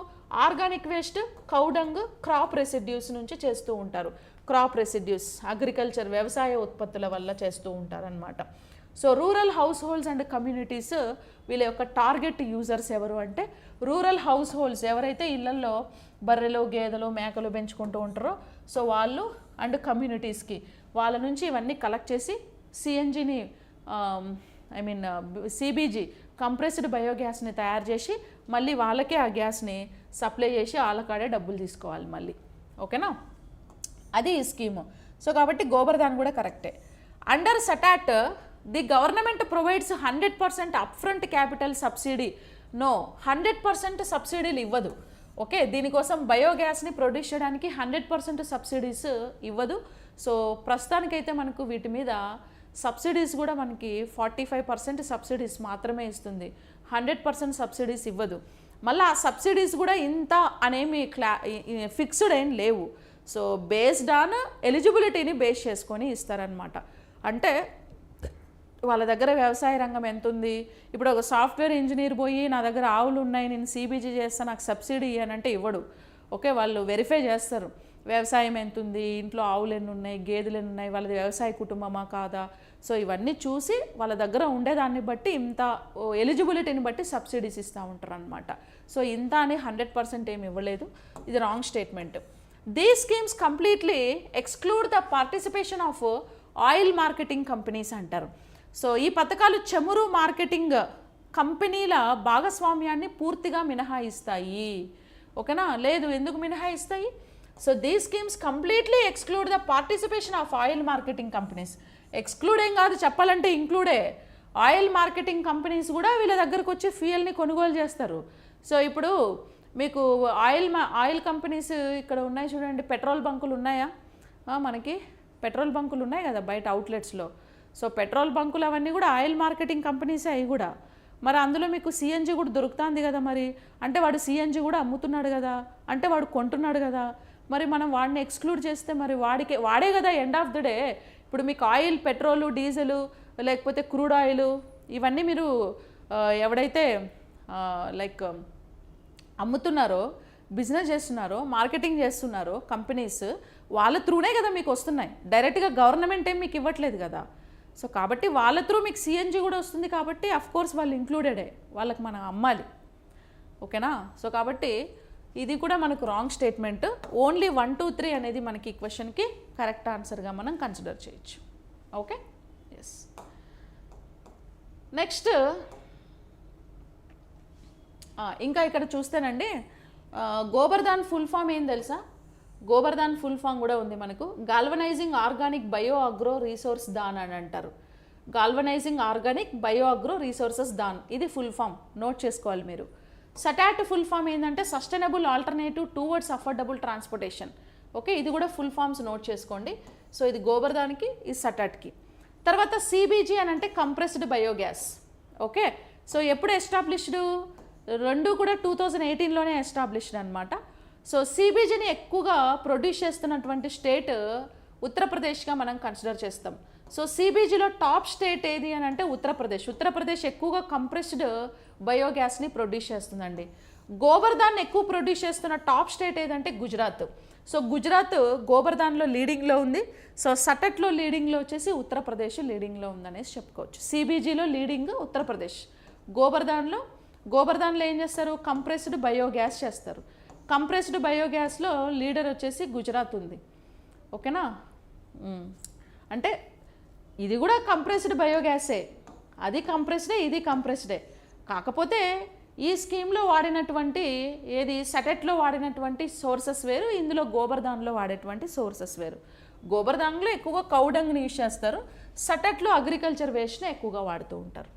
Organic waste, cow dung, crop residues నుంచి చేస్తూ ఉంటారు. క్రాప్ రెసిడ్యూస్ అగ్రికల్చర్ వ్యవసాయ ఉత్పత్తుల వల్ల చేస్తూ ఉంటారనమాట. So rural house holds and communities వీళ్ళ యొక్క టార్గెట్ యూజర్స్ ఎవరు అంటే రూరల్ హౌస్ హోల్డ్స్, ఎవరైతే ఇళ్లలో బర్రెలు, గేదెలు, మేకలు పెంచుకుంటూ ఉంటారో సో వాళ్ళు, అండ్ కమ్యూనిటీస్కి వాళ్ళ నుంచి ఇవన్నీ కలెక్ట్ చేసి సిఎన్జిని సిబిజి కంప్రెస్డ్ బయోగ్యాస్ని తయారు చేసి మళ్ళీ వాళ్ళకే ఆ గ్యాస్ని సప్లై చేసి వాళ్ళకాడే డబ్బులు తీసుకోవాలి మళ్ళీ. ఓకేనా? అది ఈ స్కీము. సో కాబట్టి గోబర్ధన్ కూడా కరెక్టే. Under SATAT the government provides 100% upfront capital subsidy. No, 100% సబ్సిడీలు ఇవ్వదు. ఓకే, దీనికోసం బయోగ్యాస్ని ప్రొడ్యూస్ చేయడానికి 100% సబ్సిడీస్ ఇవ్వదు. సో ప్రస్తుతానికైతే మనకు వీటి మీద సబ్సిడీస్ కూడా మనకి 45% సబ్సిడీస్ మాత్రమే ఇస్తుంది, 100% సబ్సిడీస్ ఇవ్వదు. మళ్ళీ ఆ సబ్సిడీస్ కూడా ఇంత అనేమి ఫిక్స్డ్ ఏం లేవు. సో బేస్డ్ ఆన్ ఎలిజిబిలిటీని బేస్ చేసుకొని ఇస్తారనమాట. అంటే వాళ్ళ దగ్గర వ్యవసాయ రంగం ఎంత ఉంది, ఇప్పుడు ఒక సాఫ్ట్వేర్ ఇంజనీర్ పోయి నా దగ్గర ఆవులు ఉన్నాయి, నేను సిబిజీ చేస్తాను, నాకు సబ్సిడీ ఇవ్వనంటే ఇవ్వడు. ఓకే, వాళ్ళు వెరిఫై చేస్తారు వ్యవసాయం ఎంత ఉంది, ఇంట్లో ఆవులు ఎన్ని ఉన్నాయి, గేదెలు ఎన్ని ఉన్నాయి, వాళ్ళది వ్యవసాయ కుటుంబమా కాదా. సో ఇవన్నీ చూసి వాళ్ళ దగ్గర ఉండేదాన్ని బట్టి ఇంత ఎలిజిబిలిటీని బట్టి సబ్సిడీస్ ఇస్తూ ఉంటారు అనమాట. సో ఇంత అని 100% ఏమి ఇవ్వలేదు, ఇది wrong statement. These schemes completely exclude the participation of oil marketing companies అంటారు. సో ఈ పథకాలు చమురు మార్కెటింగ్ కంపెనీల భాగస్వామ్యాన్ని పూర్తిగా మినహాయిస్తాయి. ఓకేనా? లేదు, ఎందుకు మినహాయిస్తాయి? So these schemes completely exclude the participation of oil marketing companies. Exclude ఏం కాదు, చెప్పాలంటే ఇంక్లూడే. ఆయిల్ మార్కెటింగ్ కంపెనీస్ కూడా వీళ్ళ దగ్గరకు వచ్చి ఫ్యూయల్ని కొనుగోలు చేస్తారు. సో ఇప్పుడు మీకు ఆయిల్ కంపెనీస్ ఇక్కడ ఉన్నాయి చూడండి, పెట్రోల్ బంకులు ఉన్నాయా మనకి? పెట్రోల్ బంకులు ఉన్నాయి కదా బయట అవుట్లెట్స్లో. సో పెట్రోల్ బంకులు అవన్నీ కూడా ఆయిల్ మార్కెటింగ్ కంపెనీసే అవి కూడా. మరి అందులో మీకు సిఎన్జి కూడా దొరుకుతుంది కదా, మరి అంటే వాడు సిఎన్జి కూడా అమ్ముతున్నాడు కదా, అంటే వాడు కొంటున్నాడు కదా. మరి మనం వాడిని ఎక్స్క్లూడ్ చేస్తే మరి వాడే కదా ఎండ్ ఆఫ్ ద డే. ఇప్పుడు మీకు ఆయిల్, పెట్రోలు, డీజిలు, లేకపోతే క్రూడ్ ఆయిల్, ఇవన్నీ మీరు ఎవడైతే లైక్ అమ్ముతున్నారో, బిజినెస్ చేస్తున్నారో, మార్కెటింగ్ చేస్తున్నారో కంపెనీస్, వాళ్ళ త్రూనే కదా మీకు వస్తున్నాయి. డైరెక్ట్గా గవర్నమెంట్ ఏం మీకు ఇవ్వట్లేదు కదా. సో కాబట్టి వాళ్ళ త్రూ మీకు సిఎన్జి కూడా వస్తుంది కాబట్టి అఫ్కోర్స్ వాళ్ళు ఇంక్లూడెడే, వాళ్ళకి మనం అమ్మాలి. ఓకేనా? సో కాబట్టి ఇది కూడా మనకు రాంగ్ స్టేట్మెంట్. ఓన్లీ 1, 2, 3 అనేది మనకి ఈ క్వశ్చన్కి కరెక్ట్ ఆన్సర్గా మనం కన్సిడర్ చేయొచ్చు. Okay, yes. నెక్స్ట్ ఇంకా ఇక్కడ చూస్తేనండి, గోబర్ధన్ ఫుల్ ఫామ్ ఏం తెలుసా? గోబర్ధన్ ఫుల్ ఫామ్ కూడా ఉంది మనకు. Galvanizing organic bio agro resource Dhan అని అంటారు. Galvanizing organic bio agro resources Dhan, ఇది ఫుల్ ఫామ్, నోట్ చేసుకోవాలి మీరు. సటాట్ ఫుల్ ఫామ్ ఏంటంటే sustainable alternative towards affordable transportation. Okay, ఇది కూడా ఫుల్ ఫామ్స్ నోట్ చేసుకోండి. సో ఇది గోబర్ధన్కి, ఇది సటాట్కి. తర్వాత సిబిజీ అని అంటే కంప్రెస్డ్ బయోగ్యాస్. ఓకే, సో ఎప్పుడు ఎస్టాబ్లిష్డ్? రెండు కూడా 2018లోనే ఎస్టాబ్లిష్డ్ అనమాట. సో సిబిజీని ఎక్కువగా ప్రొడ్యూస్ చేస్తున్నటువంటి స్టేట్ ఉత్తరప్రదేశ్గా మనం కన్సిడర్ చేస్తాం. సో సిబిజీలో టాప్ స్టేట్ ఏది అని అంటే ఉత్తరప్రదేశ్. ఉత్తరప్రదేశ్ ఎక్కువగా కంప్రెస్డ్ బయోగ్యాస్ని ప్రొడ్యూస్ చేస్తుందండి. గోబర్ధన్ ఎక్కువ ప్రొడ్యూస్ చేస్తున్న టాప్ స్టేట్ ఏదంటే గుజరాత్. సో గుజరాత్ గోబర్ధన్లో లీడింగ్లో ఉంది. సో సటట్లో లీడింగ్లో వచ్చేసి ఉత్తరప్రదేశ్ లీడింగ్లో ఉందనేసి చెప్పుకోవచ్చు. సిబిజీలో లీడింగ్ ఉత్తరప్రదేశ్. గోబర్ధన్లో ఏం చేస్తారు? కంప్రెస్డ్ బయోగ్యాస్ చేస్తారు. కంప్రెస్డ్ బయోగ్యాస్లో లీడర్ వచ్చేసి గుజరాత్ ఉంది. ఓకేనా? అంటే ఇది కూడా కంప్రెస్డ్ బయోగ్యాసే, అది కంప్రెస్డే, ఇది కంప్రెస్డే. కాకపోతే ఈ స్కీమ్లో వాడినటువంటి ఏది సటెట్లో వాడినటువంటి సోర్సెస్ వేరు, ఇందులో గోబర్ధన్లో వాడేటువంటి సోర్సెస్ వేరు. గోబర్ధన్లో ఎక్కువగా కౌడంగ్ని యూజ్ చేస్తారు, సటెట్లో అగ్రికల్చర్ వేస్ట్ని ఎక్కువగా వాడుతూ ఉంటారు.